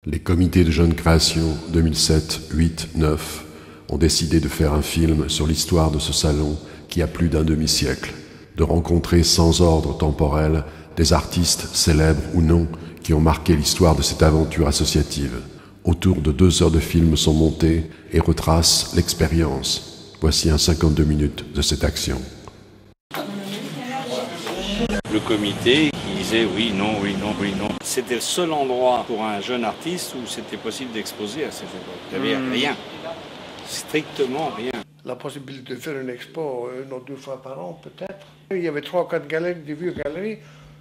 Les comités de jeunes créations 2007, 8, 9 ont décidé de faire un film sur l'histoire de ce salon qui a plus d'un demi-siècle, de rencontrer sans ordre temporel des artistes célèbres ou non qui ont marqué l'histoire de cette aventure associative. Autour de 2 heures de film sont montées et retracent l'expérience. Voici un 52 minutes de cette action. Le comité qui disait oui, non, oui, non, oui, non. C'était le seul endroit pour un jeune artiste où c'était possible d'exposer à cette époque. Il n'y avait rien, strictement rien. La possibilité de faire une expo 1 ou 2 fois par an peut-être. Il y avait 3 ou 4 galeries, des vieux galeries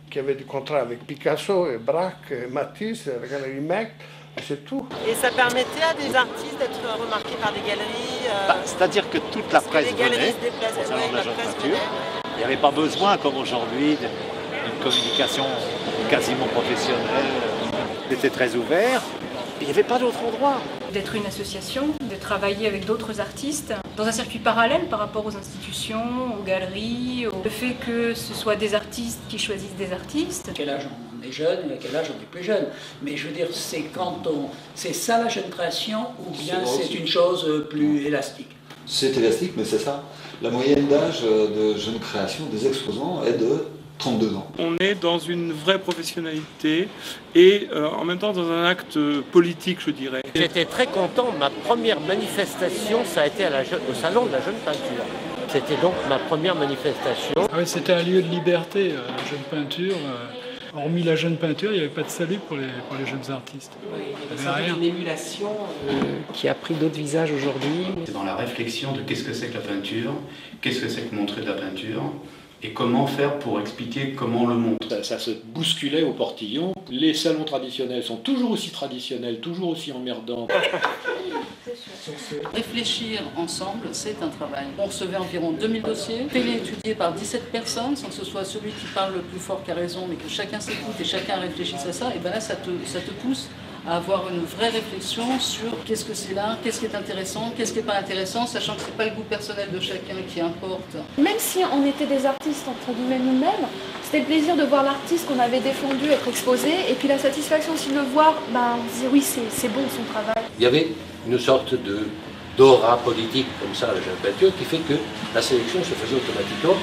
qui avaient des contrats avec Picasso et Braque, et Matisse, la galerie Mecque, et c'est tout. Et ça permettait à des artistes d'être remarqués par des galeries C'est-à-dire que toute la presse venait au salon de la jeune peinture. Il n'y avait pas besoin, comme aujourd'hui, d'une communication quasiment professionnelle. C'était très ouvert. Il n'y avait pas d'autre endroit. D'être une association, de travailler avec d'autres artistes, dans un circuit parallèle par rapport aux institutions, aux galeries, le fait que ce soit des artistes qui choisissent des artistes. À quel âge on est jeune et à quel âge on est plus jeune. Mais je veux dire, c'est ça la jeune création ou bien c'est une chose plus élastique? C'est élastique, mais c'est ça. La moyenne d'âge de jeune création des exposants est de 32 ans. On est dans une vraie professionnalité et en même temps dans un acte politique, je dirais. J'étais très content. Ma première manifestation, ça a été au salon de la jeune peinture. C'était donc ma première manifestation. Ah oui, c'était un lieu de liberté, la jeune peinture. Hormis la jeune peinture, il n'y avait pas de salut pour les jeunes artistes. Oui, il y avait une émulation qui a pris d'autres visages aujourd'hui. C'est dans la réflexion de qu'est-ce que c'est que la peinture, qu'est-ce que c'est que montrer de la peinture, et comment faire pour expliquer comment on le montre. Ça se bousculait au portillon. Les salons traditionnels sont toujours aussi traditionnels, toujours aussi emmerdants. Réfléchir ensemble, c'est un travail. On recevait environ 2000 dossiers, téléétudiés par 17 personnes, sans que ce soit celui qui parle le plus fort qui a raison, mais que chacun s'écoute et chacun réfléchisse à ça. Et bien là, ça te pousse à avoir une vraie réflexion sur qu'est-ce que c'est là, qu'est-ce qui est intéressant, qu'est-ce qui n'est pas intéressant, sachant que ce n'est pas le goût personnel de chacun qui importe. Même si on était des artistes, entre guillemets, nous-mêmes, c'était le plaisir de voir l'artiste qu'on avait défendu être exposé, et puis la satisfaction aussi de le voir, on se disait oui, c'est bon son travail. Il y avait une sorte d'aura politique comme ça à la jeune peinture qui fait que la sélection se faisait automatiquement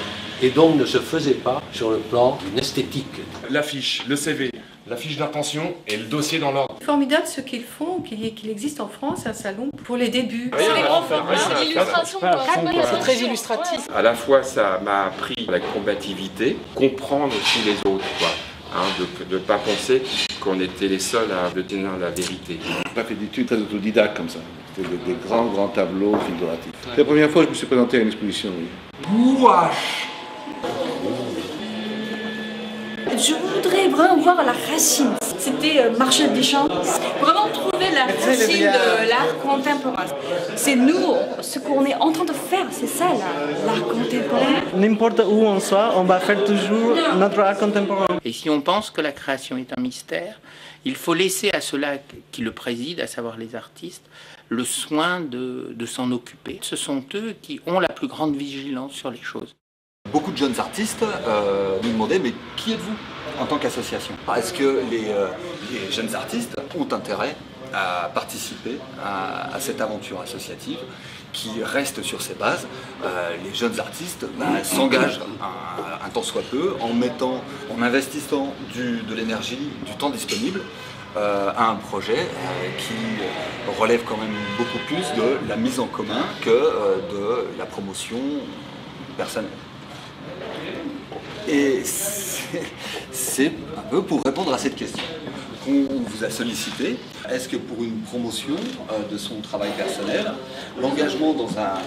et donc ne se faisait pas sur le plan d'une esthétique. L'affiche, le CV, la fiche d'intention et le dossier dans l'ordre. Formidable ce qu'ils font, qu'il existe en France un salon pour les débuts. C'est les grands formats, c'est l'illustration. C'est très illustratif. À la fois ça m'a appris la combativité, comprendre aussi les autres, quoi. De ne pas penser qu'on était les seuls à détenir la vérité. On a fait des études très autodidactes comme ça. C'était des grands tableaux figuratifs. C'est la première fois que je me suis présenté à une exposition. Oui. Gouache. Je voudrais vraiment voir la racine. C'était Marcel Duchamp. Vraiment trouver la racine de l'art contemporain. C'est nous, ce qu'on est en train de faire, c'est ça l'art contemporain. N'importe où on soit, on va faire toujours notre art contemporain. Et si on pense que la création est un mystère, il faut laisser à ceux-là qui le président, à savoir les artistes, le soin de s'en occuper. Ce sont eux qui ont la plus grande vigilance sur les choses. Beaucoup de jeunes artistes nous demandaient mais qui êtes-vous en tant qu'association? Est-ce que les jeunes artistes ont intérêt à participer à cette aventure associative qui reste sur ses bases? Les jeunes artistes s'engagent un tant soit peu en investissant de l'énergie, du temps disponible à un projet qui relève quand même beaucoup plus de la mise en commun que de la promotion personnelle. Et c'est un peu pour répondre à cette question qu'on vous a sollicité. Est-ce que pour une promotion de son travail personnel, l'engagement dans un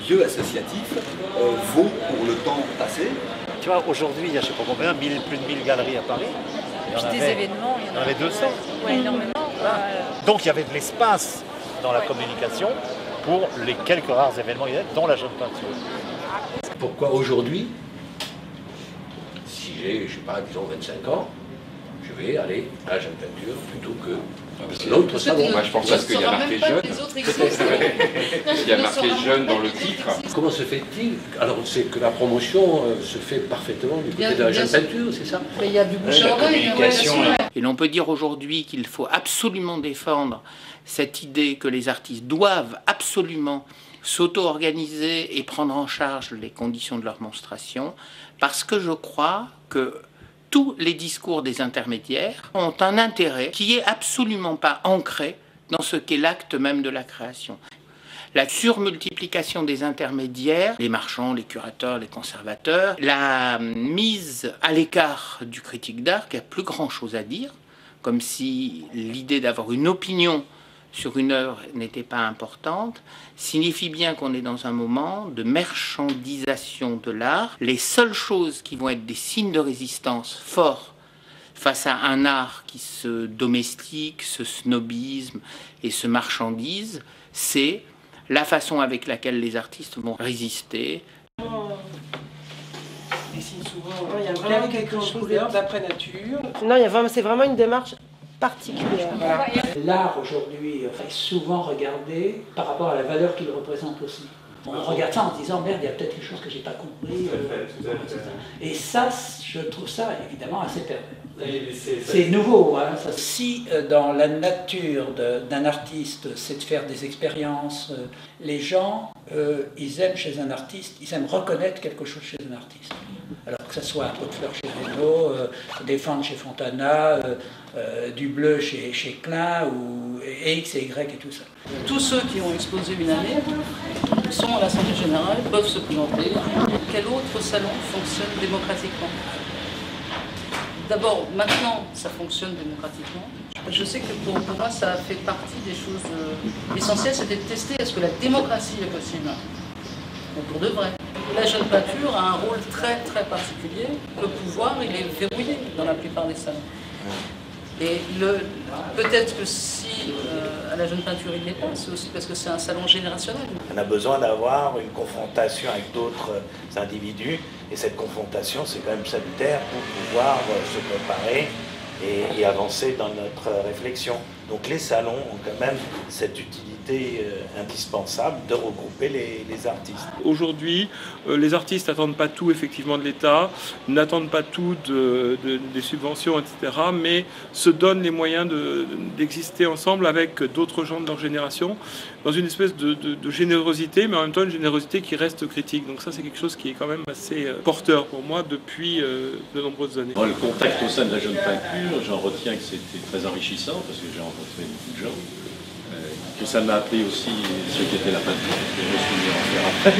lieu associatif vaut pour le temps passé? Tu vois, aujourd'hui, il y a je ne sais pas combien, plus de 1000 galeries à Paris. Puis des événements, il y en avait 200. Oui, énormément. Donc il y avait de l'espace dans la communication pour les quelques rares événements dont la jeune peinture. Pourquoi aujourd'hui, si j'ai, je sais pas, disons 25 ans, je vais aller à la jeune peinture plutôt que l'autre salon? Moi je pense parce qu'il y a marqué jeune. Il y a marqué jeune dans le titre. Comment se fait-il? Alors c'est que la promotion se fait parfaitement du côté de la jeune peinture, c'est ça? Mais il y a du bouche à oreille. La communication, Et l'on peut dire aujourd'hui qu'il faut absolument défendre cette idée que les artistes doivent absolument s'auto-organiser et prendre en charge les conditions de leur monstration, parce que je crois que tous les discours des intermédiaires ont un intérêt qui est absolument pas ancré dans ce qu'est l'acte même de la création. La surmultiplication des intermédiaires, les marchands, les curateurs, les conservateurs, la mise à l'écart du critique d'art qui a plus grand chose à dire, comme si l'idée d'avoir une opinion sur une œuvre n'était pas importante, signifie bien qu'on est dans un moment de marchandisation de l'art. Les seules choses qui vont être des signes de résistance forts face à un art qui se domestique, se snobisme et se marchandise, c'est la façon avec laquelle les artistes vont résister. Il y a vraiment quelque chose d'après nature. Non, c'est vraiment une démarche particulière. Voilà. L'art aujourd'hui est souvent regardé par rapport à la valeur qu'il représente aussi. On regarde ça en se disant merde, il y a peut-être quelque chose que j'ai pas compris. Et ça, je trouve ça évidemment assez pervers. C'est nouveau. Hein, ça. Si dans la nature d'un artiste, c'est de faire des expériences, les gens, ils aiment chez un artiste, ils aiment reconnaître quelque chose chez un artiste. Alors que ce soit un pot de fleurs chez Reynaud, des fentes chez Fontana, du bleu chez Klein, ou X et Y et tout ça. Tous ceux qui ont exposé une année sont à l'Assemblée Générale, peuvent se présenter. Quel autre salon fonctionne démocratiquement? D'abord, maintenant, ça fonctionne démocratiquement. Je sais que pour moi, ça fait partie des choses essentielles, c'était de tester est-ce que la démocratie est possible. Donc pour de vrai. La jeune peinture a un rôle très très particulier. Le pouvoir, il est verrouillé dans la plupart des salons. Et peut-être que si à la jeune peinture il n'y est pas, c'est aussi parce que c'est un salon générationnel. On a besoin d'avoir une confrontation avec d'autres individus, et cette confrontation c'est quand même salutaire pour pouvoir se préparer et avancer dans notre réflexion. Donc les salons ont quand même cette utilité indispensable de regrouper les artistes. Aujourd'hui, les artistes n'attendent pas tout effectivement de l'État, n'attendent pas tout des subventions, etc., mais se donnent les moyens d'exister ensemble avec d'autres gens de leur génération, dans une espèce de générosité, mais en même temps une générosité qui reste critique. Donc ça, c'est quelque chose qui est quand même assez porteur pour moi depuis de nombreuses années. Le contact au sein de la jeune peinture, j'en retiens que c'était très enrichissant, parce que j'ai rencontré beaucoup de gens. Que ça m'a appris aussi ce qu'était la peinture, que je me suis mis à en faire après.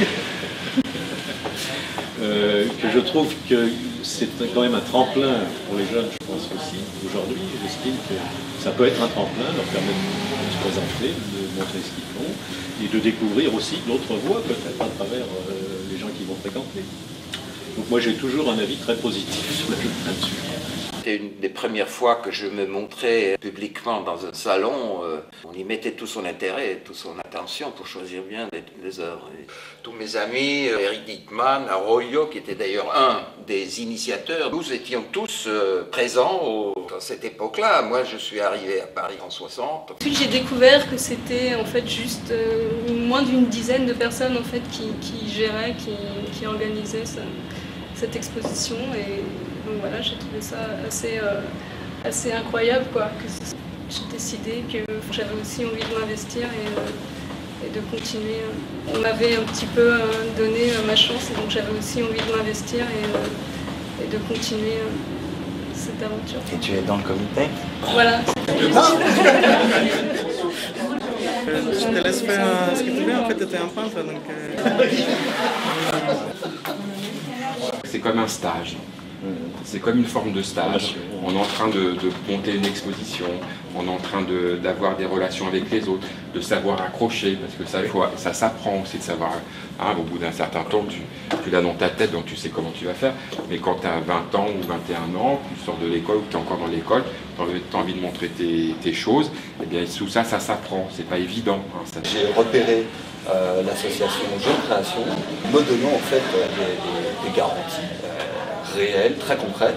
Que je trouve que c'est quand même un tremplin pour les jeunes, je pense aussi. Aujourd'hui, j'estime que ça peut être un tremplin, leur permettre de se présenter, de montrer ce qu'ils font, et de découvrir aussi d'autres voies, peut-être à travers les gens qui vont fréquenter. Donc moi j'ai toujours un avis très positif sur la jeune peinture. C'était une des premières fois que je me montrais publiquement dans un salon. On y mettait tout son intérêt, toute son attention pour choisir bien les œuvres. Et tous mes amis, Eric Diekmann, Arroyo, qui était d'ailleurs un des initiateurs, nous étions tous présents à cette époque-là. Moi, je suis arrivé à Paris en 60. Ensuite, j'ai découvert que c'était en fait juste moins d'une dizaine de personnes en fait qui géraient, qui organisaient cette exposition. Et donc voilà, j'ai trouvé ça assez incroyable, quoi. J'ai décidé que j'avais aussi envie de m'investir et de continuer. On m'avait un petit peu donné ma chance, et donc j'avais aussi envie de m'investir et de continuer cette aventure. Et tu es dans le comité? Voilà. Je te laisse faire ce que tu veux, en fait tu étais un peintre, donc... C'est comme un stage. C'est comme une forme de stage. On est en train de monter une exposition, on est en train d'avoir des relations avec les autres, de savoir accrocher, parce que ça s'apprend aussi de savoir. Hein, au bout d'un certain temps, tu l'as dans ta tête, donc tu sais comment tu vas faire. Mais quand tu as 20 ans ou 21 ans, tu sors de l'école ou tu es encore dans l'école, tu as envie de montrer tes choses, et bien tout ça, ça s'apprend. C'est pas évident. Hein, J'ai repéré l'association Jeune Création, me donnant en fait des garanties réelles, très concrètes,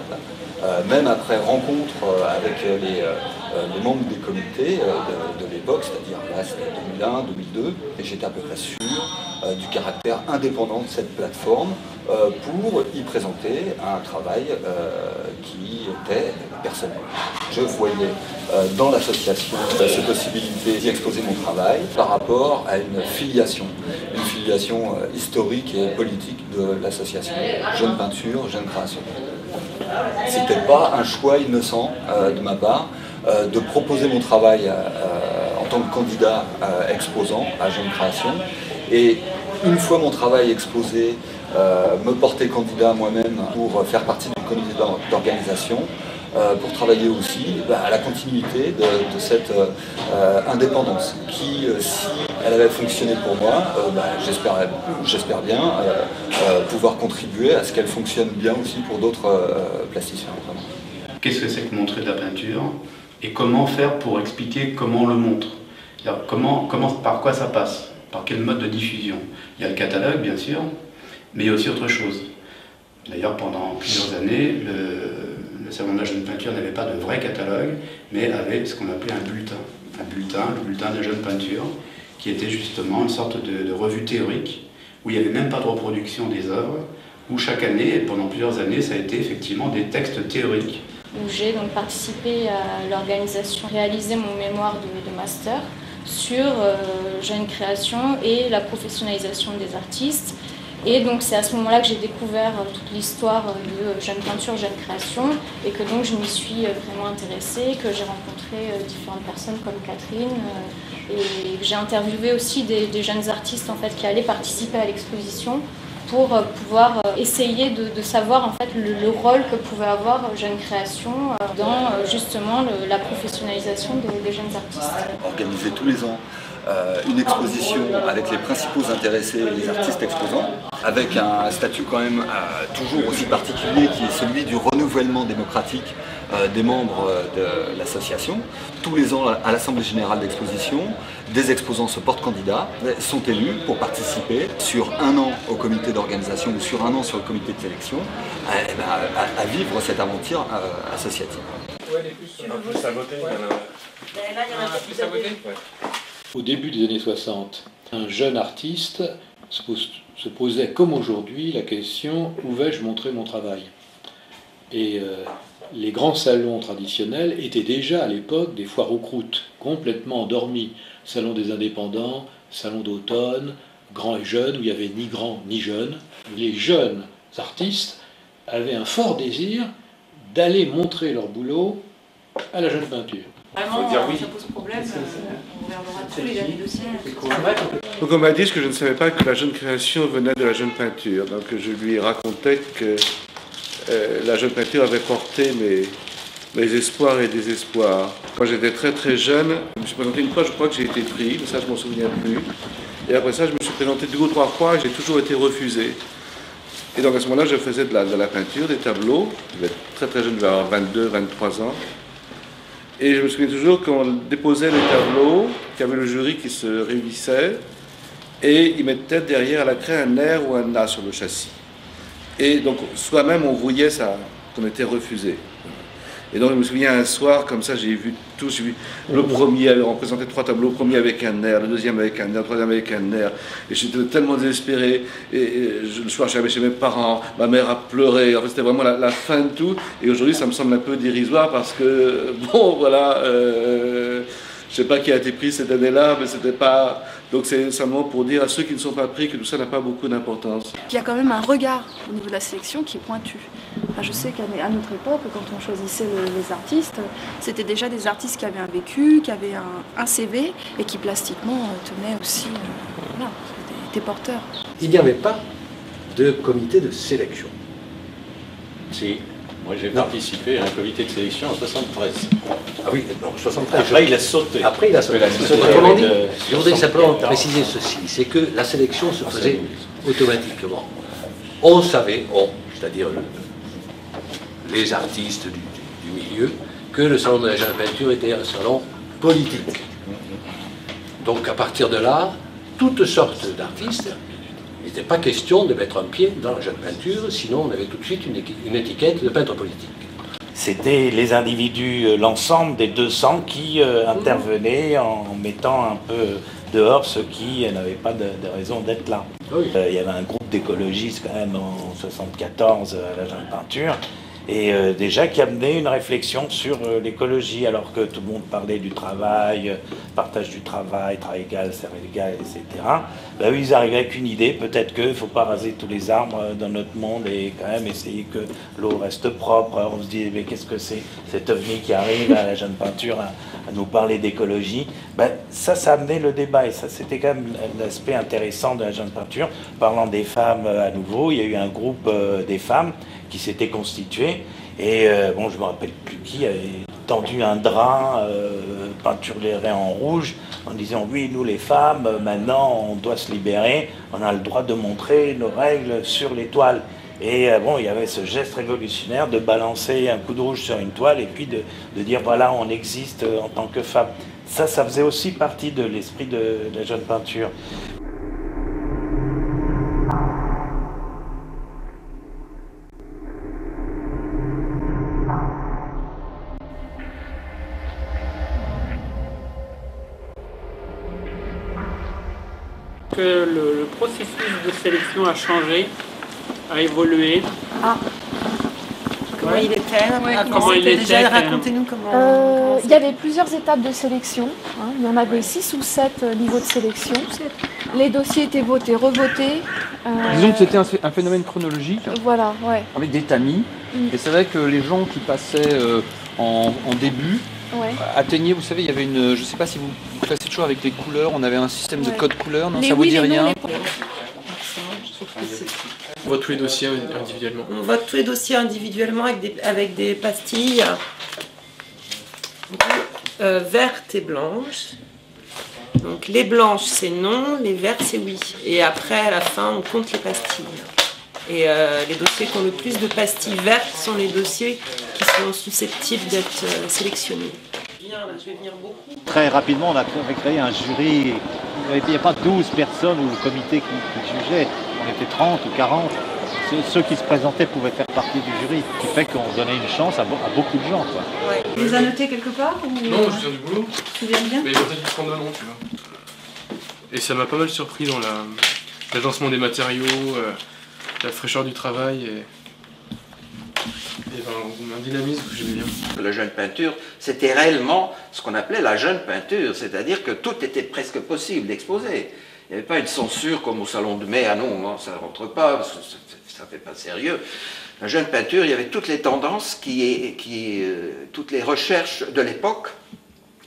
même après rencontre avec les membres des comités de l'époque, c'est-à-dire là c'était 2001, 2002, et j'étais à peu près sûr du caractère indépendant de cette plateforme pour y présenter un travail qui était personnel. je voyais dans l'association cette possibilité d'y exposer mon travail par rapport à une filiation historique et politique de l'association. Jeune Peinture, Jeune Création. C'était pas un choix innocent de ma part de proposer mon travail en tant que candidat exposant à Jeune Création. Et une fois mon travail exposé, me porter candidat moi-même pour faire partie du comité d'organisation, pour travailler aussi à la continuité de cette indépendance qui, si elle avait fonctionné pour moi, j'espère bien pouvoir contribuer à ce qu'elle fonctionne bien aussi pour d'autres plasticiens. Qu'est-ce que c'est que montrer de la peinture et comment faire pour expliquer comment on le montre? Par quoi ça passe? Par quel mode de diffusion? Il y a le catalogue, bien sûr, mais il y a aussi autre chose. D'ailleurs, pendant plusieurs années, le Salon de la Jeune Peinture n'avait pas de vrai catalogue, mais avait ce qu'on appelait un bulletin. Le bulletin de la Jeune Peinture, qui était justement une sorte de revue théorique, où il n'y avait même pas de reproduction des œuvres, où chaque année, et pendant plusieurs années, ça a été effectivement des textes théoriques. Où j'ai donc participé à l'organisation, réalisé mon mémoire de master sur Jeune Création et la professionnalisation des artistes. Et donc c'est à ce moment-là que j'ai découvert toute l'histoire de Jeune Peinture, Jeune Création, et que donc je m'y suis vraiment intéressée, que j'ai rencontré différentes personnes comme Catherine, et que j'ai interviewé aussi des jeunes artistes en fait, qui allaient participer à l'exposition pour pouvoir essayer de savoir en fait, le rôle que pouvait avoir Jeune Création dans justement la professionnalisation des jeunes artistes. Organiser tous les ans une exposition avec les principaux intéressés et les artistes exposants, avec un statut quand même toujours aussi particulier qui est celui du renouvellement démocratique des membres de l'association. Tous les ans à l'Assemblée Générale d'Exposition, des exposants se portent candidats, sont élus pour participer sur un an au comité d'organisation ou sur un an sur le comité de sélection à vivre cette aventure associative. Au début des années 60, un jeune artiste se posait, comme aujourd'hui, la question « Où vais-je montrer mon travail ?» Et les grands salons traditionnels étaient déjà à l'époque des foires aux croûtes, complètement endormis. Salon des indépendants, salon d'automne, grands et jeunes, où il n'y avait ni grands ni jeunes. Les jeunes artistes avaient un fort désir d'aller montrer leur boulot à la Jeune Peinture. Vraiment, ça pose problème, on regardera tous les derniers dossiers. Donc on m'a dit que je ne savais pas que la Jeune Création venait de la Jeune Peinture. Donc je lui racontais que la Jeune Peinture avait porté mes espoirs et désespoirs. Moi j'étais très très jeune, je me suis présenté une fois, je crois que j'ai été pris, mais ça je m'en souviens plus. Et après ça je me suis présenté 2 ou 3 fois et j'ai toujours été refusé. Et donc à ce moment-là je faisais de la peinture, des tableaux, j'étais très très jeune, je devais avoir 22, 23 ans. Et je me souviens toujours qu'on déposait les tableaux, qu'il y avait le jury qui se réunissait, et ils mettaient derrière à la craie un R ou un A sur le châssis. Et donc, soi-même, on voyait ça, qu'on était refusé. Et donc, je me souviens un soir, comme ça, j'ai vu tout. J'ai vu le premier, on présentait 3 tableaux, le premier avec un R, le deuxième avec un R, le troisième avec un R. Et j'étais tellement désespéré. Et le soir, j'allais chez mes parents, ma mère a pleuré. En fait, c'était vraiment la fin de tout. Et aujourd'hui, ça me semble un peu dérisoire parce que, bon, voilà, je ne sais pas qui a été pris cette année-là, mais c'était pas. Donc c'est simplement pour dire à ceux qui ne sont pas pris que tout ça n'a pas beaucoup d'importance. Il y a quand même un regard au niveau de la sélection qui est pointu. Enfin, je sais qu'à notre époque, quand on choisissait les artistes, c'était déjà des artistes qui avaient un vécu, qui avaient un CV et qui plastiquement tenaient aussi, voilà, des porteurs. Il n'y avait pas de comité de sélection. Si. Moi, j'ai participé à un comité de sélection en 73. Ah oui, non, 73. Après, il a sauté. Après, il a sauté. Autrement dit, je voudrais simplement préciser ceci, c'est que la sélection se faisait automatiquement. On savait, c'est-à-dire les artistes du milieu, que le salon de la Jeune Peinture était un salon politique. Donc, à partir de là, toutes sortes d'artistes. Il n'était pas question de mettre un pied dans la Jeune Peinture, sinon on avait tout de suite une étiquette de peintre politique. C'était les individus, l'ensemble des 200 qui intervenaient en mettant un peu dehors ceux qui n'avaient pas de raison d'être là. Oui. Il y avait un groupe d'écologistes quand même en 1974 à la Jeune Peinture, et déjà qui amenait une réflexion sur l'écologie, alors que tout le monde parlait du travail, partage du travail, travail égal, salaire égal, etc. Ben, eux, ils arrivaient avec une idée, peut-être qu'il ne faut pas raser tous les arbres dans notre monde et quand même essayer que l'eau reste propre. Alors on se dit, mais qu'est-ce que c'est cet ovni qui arrive à la jeune peinture à nous parler d'écologie? Ben, ça amenait le débat et ça c'était quand même l'aspect intéressant de la jeune peinture. Parlant des femmes à nouveau, il y a eu un groupe des femmes qui s'était constitué et bon, je me rappelle plus qui avait tendu un drap peinturé en rouge en disant oui, nous les femmes, maintenant on doit se libérer, on a le droit de montrer nos règles sur les toiles. Et bon, il y avait ce geste révolutionnaire de balancer un coup de rouge sur une toile et puis de dire voilà, on existe en tant que femme. Ça faisait aussi partie de l'esprit de la jeune peinture. Que le processus de sélection a changé, a évolué. Ah. Comment il était? Comment il était? Déjà, racontez-nous comment... Il y avait plusieurs étapes de sélection. Hein. Il y en avait 6 ou 7 niveaux de sélection. Les dossiers étaient votés, revotés. Disons que c'était un phénomène chronologique. Voilà, ouais. Avec des tamis. Et c'est vrai que les gens qui passaient en début atteignaient, vous savez, il y avait une... Je ne sais pas si vous passez toujours avec les couleurs, on avait un système de code couleurs, non, ça vous dit rien? On vote tous les dossiers individuellement. On vote tous les dossiers individuellement avec des pastilles vertes et blanches. Donc les blanches c'est non, les vertes c'est oui. Et après à la fin on compte les pastilles. Et les dossiers qui ont le plus de pastilles vertes sont les dossiers qui sont susceptibles d'être sélectionnés. Je vais venir beaucoup. Très rapidement, on avait créé un jury. Il n'y a pas 12 personnes ou le comité qui jugeait. On était 30 ou 40. Ceux qui se présentaient pouvaient faire partie du jury, ce qui fait qu'on donnait une chance à beaucoup de gens. Quoi. Ouais. Tu les as notés quelque part ou... Non, je viens du boulot. Tu viens bien? Mais ils ont peut-être prendre un nom, tu vois. Et ça m'a pas mal surpris dans l'agencement des matériaux, la fraîcheur du travail et un dynamisme que j'aimais bien. La jeune peinture, c'était réellement ce qu'on appelait la jeune peinture, c'est-à-dire que tout était presque possible d'exposer. Il n'y avait pas une censure comme au salon de mai, ah non, ça ne rentre pas, parce que ça ne fait pas sérieux. La jeune peinture, il y avait toutes les tendances, toutes les recherches de l'époque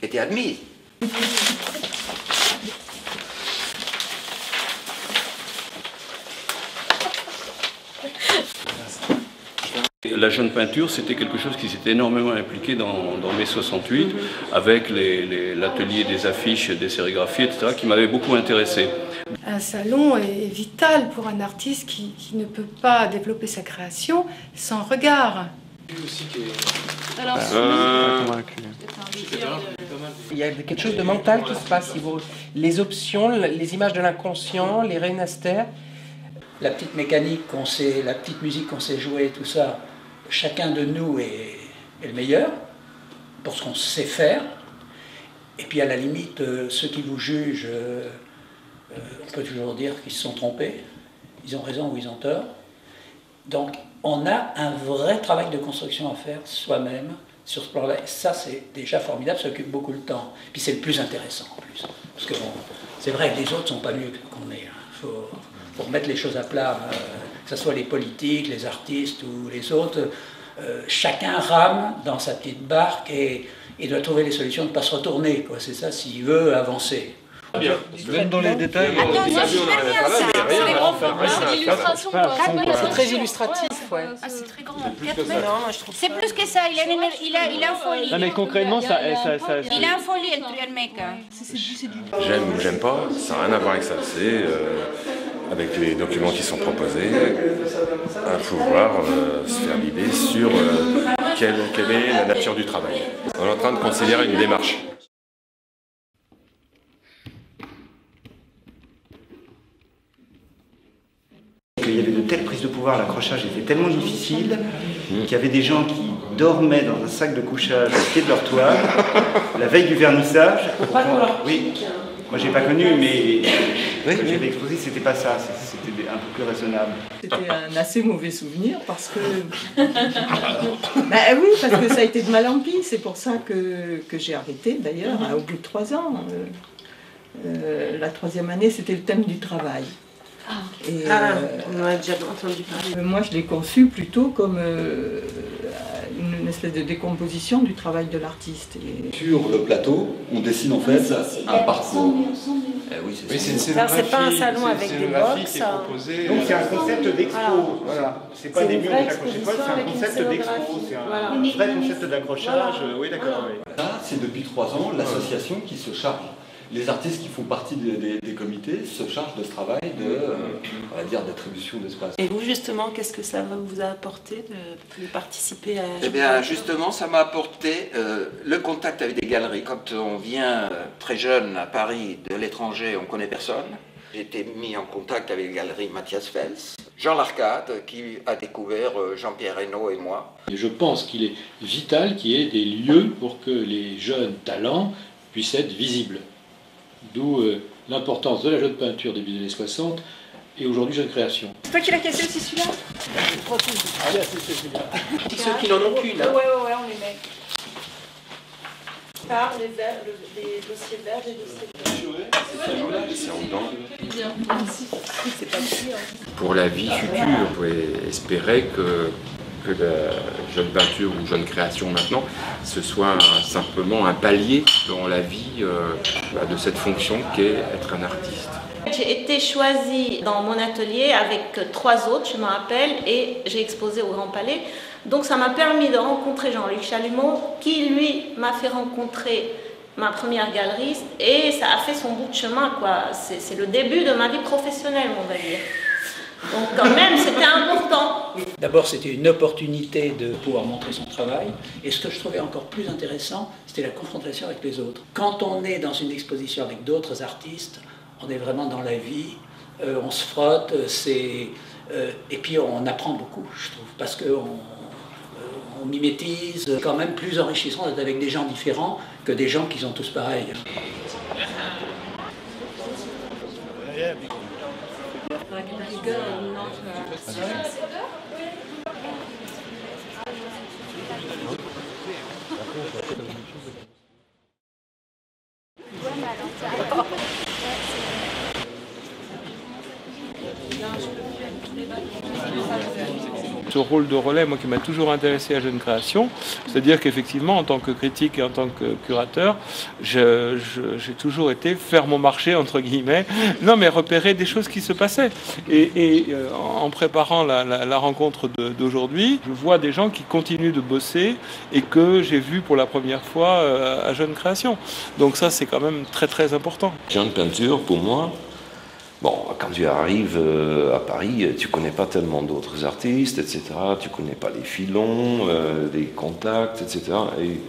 étaient admises. La jeune peinture, c'était quelque chose qui s'était énormément impliqué dans mai 68, avec l'atelier des affiches, des sérigraphies, etc., qui m'avait beaucoup intéressé. Un salon est vital pour un artiste qui ne peut pas développer sa création sans regard. Alors, il y a quelque chose de mental qui se passe. Les options, les images de l'inconscient, les rénastères. La petite mécanique qu'on sait, la petite musique qu'on sait jouer, tout ça, chacun de nous est le meilleur pour ce qu'on sait faire. Et puis à la limite, ceux qui vous jugent, on peut toujours dire qu'ils se sont trompés. Ils ont raison ou ils ont tort. Donc on a un vrai travail de construction à faire soi-même sur ce plan-là. Ça c'est déjà formidable, ça occupe beaucoup de temps. Puis c'est le plus intéressant en plus. Parce que bon, c'est vrai que les autres ne sont pas mieux qu'on est. Pour mettre les choses à plat, que ce soit les politiques, les artistes ou les autres, chacun rame dans sa petite barque et doit trouver les solutions de ne pas se retourner. C'est ça, s'il veut avancer. Bien. Même dans les détails. C'est très illustratif, ouais. Ah, c'est très grand. C'est plus que ça, il a un folie. Non, mais concrètement, ça... Il a un folie, le mec. J'aime ou j'aime pas, ça n'a rien à voir avec ça. C'est avec les documents qui sont proposés, à pouvoir se faire l'idée sur quelle est la nature du travail. On est en train de considérer une démarche. Il y avait de telles prises de pouvoir, l'accrochage était tellement difficile qu'il y avait des gens qui dormaient dans un sac de couchage au pied de leur toile la veille du vernissage. Oui, moi j'ai pas connu, mais que j'avais exposé, c'était pas ça, c'était un peu plus raisonnable. C'était un assez mauvais souvenir parce que... bah oui, parce que ça a été de mal en pis, c'est pour ça que j'ai arrêté d'ailleurs, au bout de 3 ans. La 3e année, c'était le thème du travail. Et, on en a déjà entendu parler. Moi, je l'ai conçu plutôt comme une espèce de décomposition du travail de l'artiste. Sur le plateau, on dessine en fait un parcours. Oui, c'est pas un salon avec des box. Donc c'est un concept d'expo. Voilà. C'est pas des murs accrochés, c'est un concept d'expo. C'est un vrai concept d'accrochage. Oui, d'accord. Ça, c'est depuis 3 ans l'association qui se charge. Les artistes qui font partie des comités se chargent de ce travail on va dire, d'attribution d'espace. Et vous, justement, qu'est-ce que ça vous a apporté de participer à... Eh bien, justement, ça m'a apporté le contact avec des galeries. Quand on vient très jeune à Paris de l'étranger, on ne connaît personne. J'ai été mis en contact avec les galeries Mathias Fels, Jean Larcade, qui a découvert Jean-Pierre Reynaud et moi. Et je pense qu'il est vital qu'il y ait des lieux pour que les jeunes talents puissent être visibles. D'où l'importance de la jeune peinture début des années 60 et aujourd'hui jeune création. C'est toi qui l'as cassé aussi celui-là? C'est celui-là. Ceux qui n'en ont qu'une. Ouais, on les met. Par les dossiers verts, les dossiers bleus. Pour la vie future, on pouvait espérer que la jeune peinture ou jeune création maintenant, ce soit simplement un palier dans la vie de cette fonction qu'est être un artiste. J'ai été choisie dans mon atelier avec 3 autres, je me rappelle, et j'ai exposé au Grand Palais. Donc ça m'a permis de rencontrer Jean-Luc Chalumeau, qui lui m'a fait rencontrer ma première galeriste, et ça a fait son bout de chemin, quoi. C'est le début de ma vie professionnelle, on va dire. Donc quand même, c'était important. D'abord, c'était une opportunité de pouvoir montrer son travail. Et ce que je trouvais encore plus intéressant, c'était la confrontation avec les autres. Quand on est dans une exposition avec d'autres artistes, on est vraiment dans la vie, on se frotte, et puis on apprend beaucoup, je trouve, parce qu'on mimétise. C'est quand même plus enrichissant d'être avec des gens différents que des gens qui sont tous pareils. Ce rôle de relais, moi, qui m'a toujours intéressé à Jeune Création, c'est-à-dire qu'effectivement, en tant que critique et en tant que curateur, j'ai toujours été faire mon marché, entre guillemets, non, mais repérer des choses qui se passaient. Et en préparant la rencontre d'aujourd'hui, je vois des gens qui continuent de bosser et que j'ai vu pour la première fois à Jeune Création. Donc ça, c'est quand même très, très important. Jeune peinture, pour moi, bon, quand tu arrives à Paris, tu connais pas tellement d'autres artistes, etc. Tu connais pas les filons, les contacts, etc. Et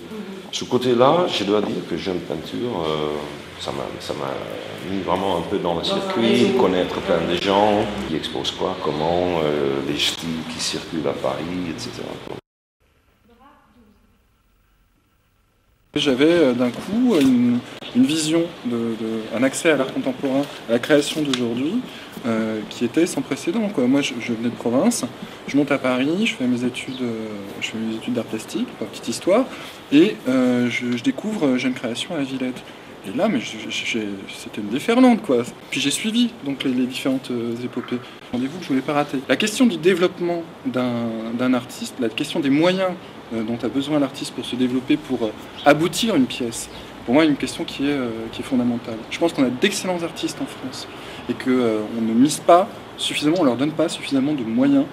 ce côté-là, je dois dire que Jeune Peinture, ça m'a mis vraiment un peu dans le circuit, connaître plein de gens, qui exposent quoi, comment, les styles qui circulent à Paris, etc. J'avais d'un coup une vision, un accès à l'art contemporain, à la création d'aujourd'hui, qui était sans précédent, quoi. Moi, je venais de province, je monte à Paris, je fais mes études d'art plastique, petite histoire, et je découvre Jeune Création à la Villette. Et là, mais c'était une déferlante, quoi. Puis j'ai suivi donc les différentes épopées. Rendez-vous que je voulais pas rater. La question du développement d'un artiste, la question des moyens dont a besoin l'artiste pour se développer, pour aboutir une pièce, pour moi, une question qui est fondamentale. Je pense qu'on a d'excellents artistes en France et qu'on ne mise pas suffisamment, on leur donne pas suffisamment de moyens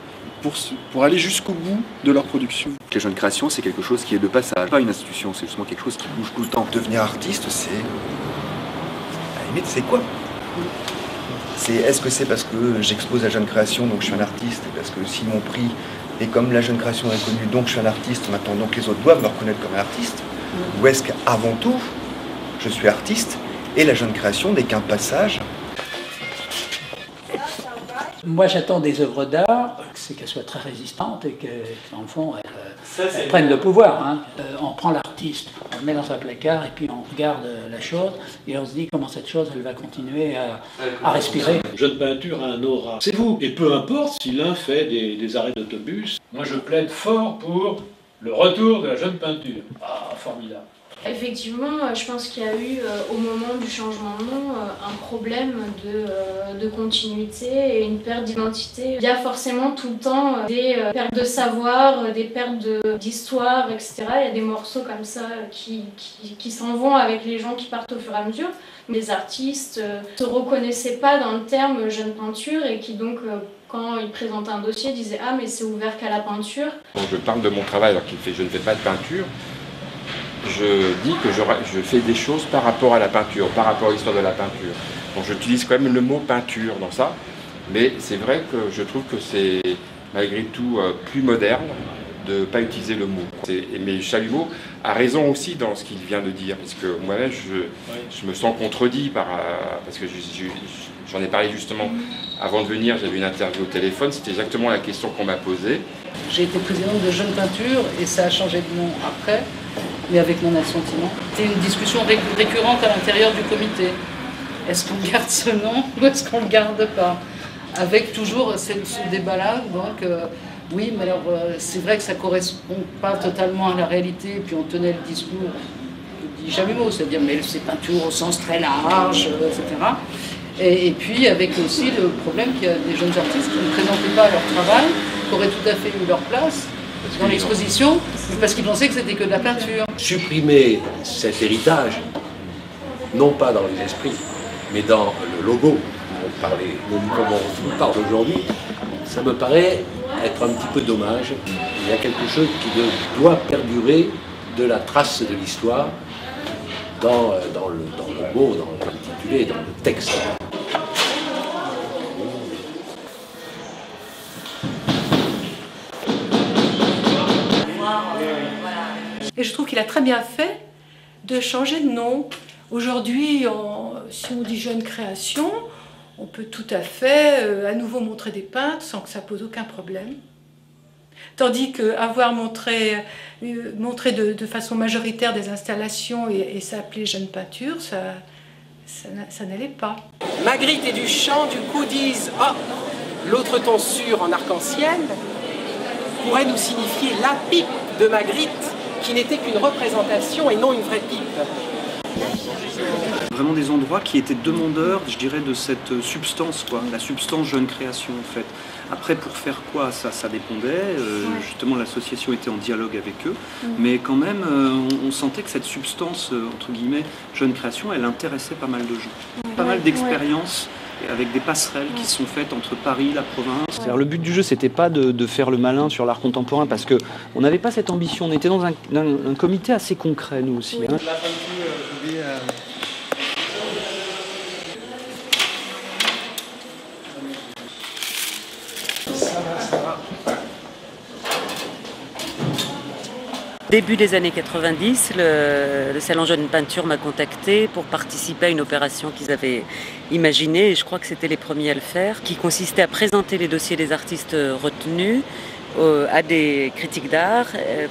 pour aller jusqu'au bout de leur production. La Jeune Création, c'est quelque chose qui est de passage, pas une institution, c'est justement quelque chose qui bouge tout le temps. Devenir artiste, c'est... à la limite, c'est quoi? Est-ce que c'est parce que j'expose à Jeune Création, donc je suis un artiste, parce que s'ils m'ont pris, et comme la Jeune Création est connue, donc je suis un artiste, maintenant donc les autres doivent me reconnaître comme un artiste? Ou est-ce qu'avant tout, je suis artiste, et la Jeune Création n'est qu'un passage? Moi, j'attends des œuvres d'art, c'est qu'elles soient très résistantes et qu'en fond, elles prennent le pouvoir. Hein. On prend l'artiste, on le met dans un placard et puis on regarde la chose et on se dit comment cette chose elle va continuer à respirer. Jeune peinture a un aura. C'est vous. Et peu importe si l'un fait des arrêts d'autobus. Moi je plaide fort pour le retour de la jeune peinture. Ah, formidable. Effectivement, je pense qu'il y a eu, au moment du changement de nom, un problème de continuité et une perte d'identité. Il y a forcément tout le temps des pertes de savoir, des pertes d'histoire, etc. Il y a des morceaux comme ça qui s'en vont avec les gens qui partent au fur et à mesure. Les artistes ne se reconnaissaient pas dans le terme jeune peinture et qui donc, quand ils présentaient un dossier, disaient « Ah, mais c'est ouvert qu'à la peinture ». Quand je parle de mon travail alors qu'il fait je ne fais pas de peinture, je dis que je fais des choses par rapport à la peinture, par rapport à l'histoire de la peinture. Donc j'utilise quand même le mot peinture dans ça, mais c'est vrai que je trouve que c'est malgré tout plus moderne de ne pas utiliser le mot. Mais Chalumeau a raison aussi dans ce qu'il vient de dire, parce que moi-même je me sens contredit parce que j'en ai parlé justement avant de venir, j'avais une interview au téléphone, c'était exactement la question qu'on m'a posée. J'ai été présidente de Jeune Peinture et ça a changé de nom après, mais avec mon assentiment. C'était une discussion récurrente à l'intérieur du comité. Est-ce qu'on garde ce nom ou est-ce qu'on ne le garde pas? Avec toujours ce débat-là, donc oui, mais alors c'est vrai que ça ne correspond pas totalement à la réalité, et puis on tenait le discours du Chalumeau, c'est-à-dire mais c'est peinture au sens très large, etc. Et puis avec aussi le problème qu'il y a des jeunes artistes qui ne présentaient pas leur travail, qui auraient tout à fait eu leur place dans l'exposition, parce qu'ils pensaient que c'était que de la peinture. Supprimer cet héritage, non pas dans les esprits, mais dans le logo, comme on parle aujourd'hui, ça me paraît être un petit peu dommage. Il y a quelque chose qui doit perdurer de la trace de l'histoire dans le mot, dans l'intitulé, dans le texte. Et je trouve qu'il a très bien fait de changer de nom. Aujourd'hui, si on dit jeune création, on peut tout à fait à nouveau montrer des peintres sans que ça pose aucun problème. Tandis qu'avoir montré de façon majoritaire des installations et s'appeler jeune peinture, ça n'allait pas. Magritte et Duchamp, du coup, disent « Ah, l'autre tonsure en arc-en-ciel pourrait nous signifier la pipe de Magritte, qui n'était qu'une représentation et non une vraie pipe. » Vraiment des endroits qui étaient demandeurs, je dirais, de cette substance, quoi, la substance jeune création en fait. Après, pour faire quoi, ça dépendait. Justement, l'association était en dialogue avec eux, mais quand même, on sentait que cette substance, entre guillemets, jeune création, elle intéressait pas mal de gens. Pas mal d'expériences, avec des passerelles qui sont faites entre Paris, la province. Le but du jeu, c'était pas de faire le malin sur l'art contemporain, parce que on n'avait pas cette ambition. On était dans un comité assez concret, nous aussi. Hein. Début des années 90, le Salon Jeune Peinture m'a contacté pour participer à une opération qu'ils avaient imaginée, et je crois que c'était les premiers à le faire, qui consistait à présenter les dossiers des artistes retenus à des critiques d'art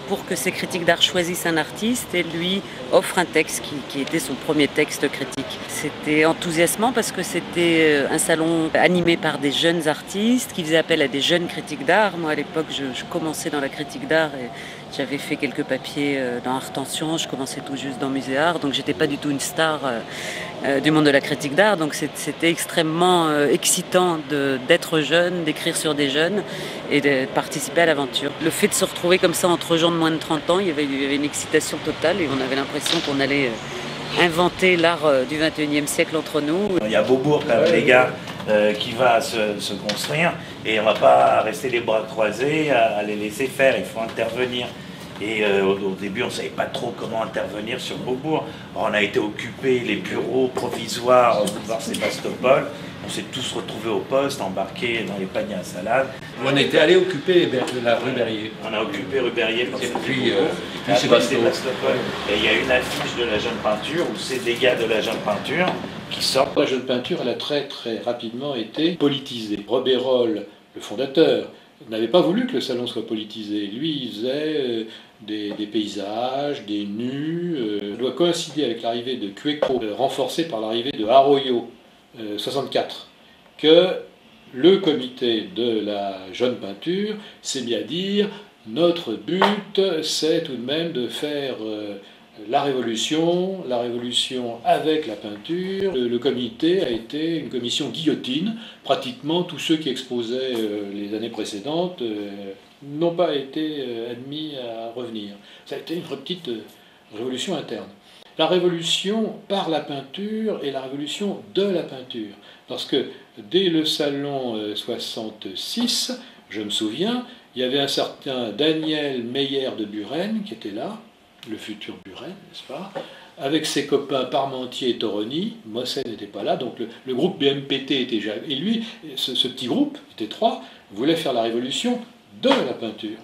pour que ces critiques d'art choisissent un artiste et lui offrent un texte qui était son premier texte critique. C'était enthousiasmant parce que c'était un salon animé par des jeunes artistes qui faisaient appel à des jeunes critiques d'art. Moi à l'époque je commençais dans la critique d'art et j'avais fait quelques papiers dans Art Tension, je commençais tout juste dans Musée Art, donc j'étais pas du tout une star du monde de la critique d'art, donc c'était extrêmement excitant d'être jeune, d'écrire sur des jeunes et de participer à l'aventure. Le fait de se retrouver comme ça entre gens de moins de 30 ans, il y avait une excitation totale et on avait l'impression qu'on allait inventer l'art du 21e siècle entre nous. Il y a Beaubourg, quand même, les gars, qui va se construire et on ne va pas rester les bras croisés à les laisser faire, il faut intervenir. Et au début, on ne savait pas trop comment intervenir sur Beaubourg. Alors, on a été occupés les bureaux provisoires au boulevard Sébastopol. On s'est tous retrouvés au poste, embarqués dans les paniers à salade. On était allé occuper la rue Berrier. On a occupé rue Berrier pour puis Sébastopol. Et il y a une affiche de la jeune peinture où c'est des gars de la jeune peinture qui sortent. La jeune peinture, elle a très très rapidement été politisée. Robérol, le fondateur, n'avait pas voulu que le salon soit politisé. Lui, il faisait des paysages, des nus, doit coïncider avec l'arrivée de Cueco, renforcée par l'arrivée de Arroyo, 64, que le comité de la jeune peinture s'est mis à dire « Notre but, c'est tout de même de faire la révolution avec la peinture ». Le comité a été une commission guillotine. Pratiquement tous ceux qui exposaient les années précédentes n'ont pas été admis à revenir. Ça a été une petite révolution interne. La révolution par la peinture et la révolution de la peinture. Parce que dès le salon 66, je me souviens, il y avait un certain Daniel Meyer de Buren qui était là, le futur Buren, n'est-ce pas, avec ses copains Parmentier et Toroni. Mossel n'était pas là, donc le groupe BMPT était déjà... Et lui, ce petit groupe, était 3, voulait faire la révolution de la peinture.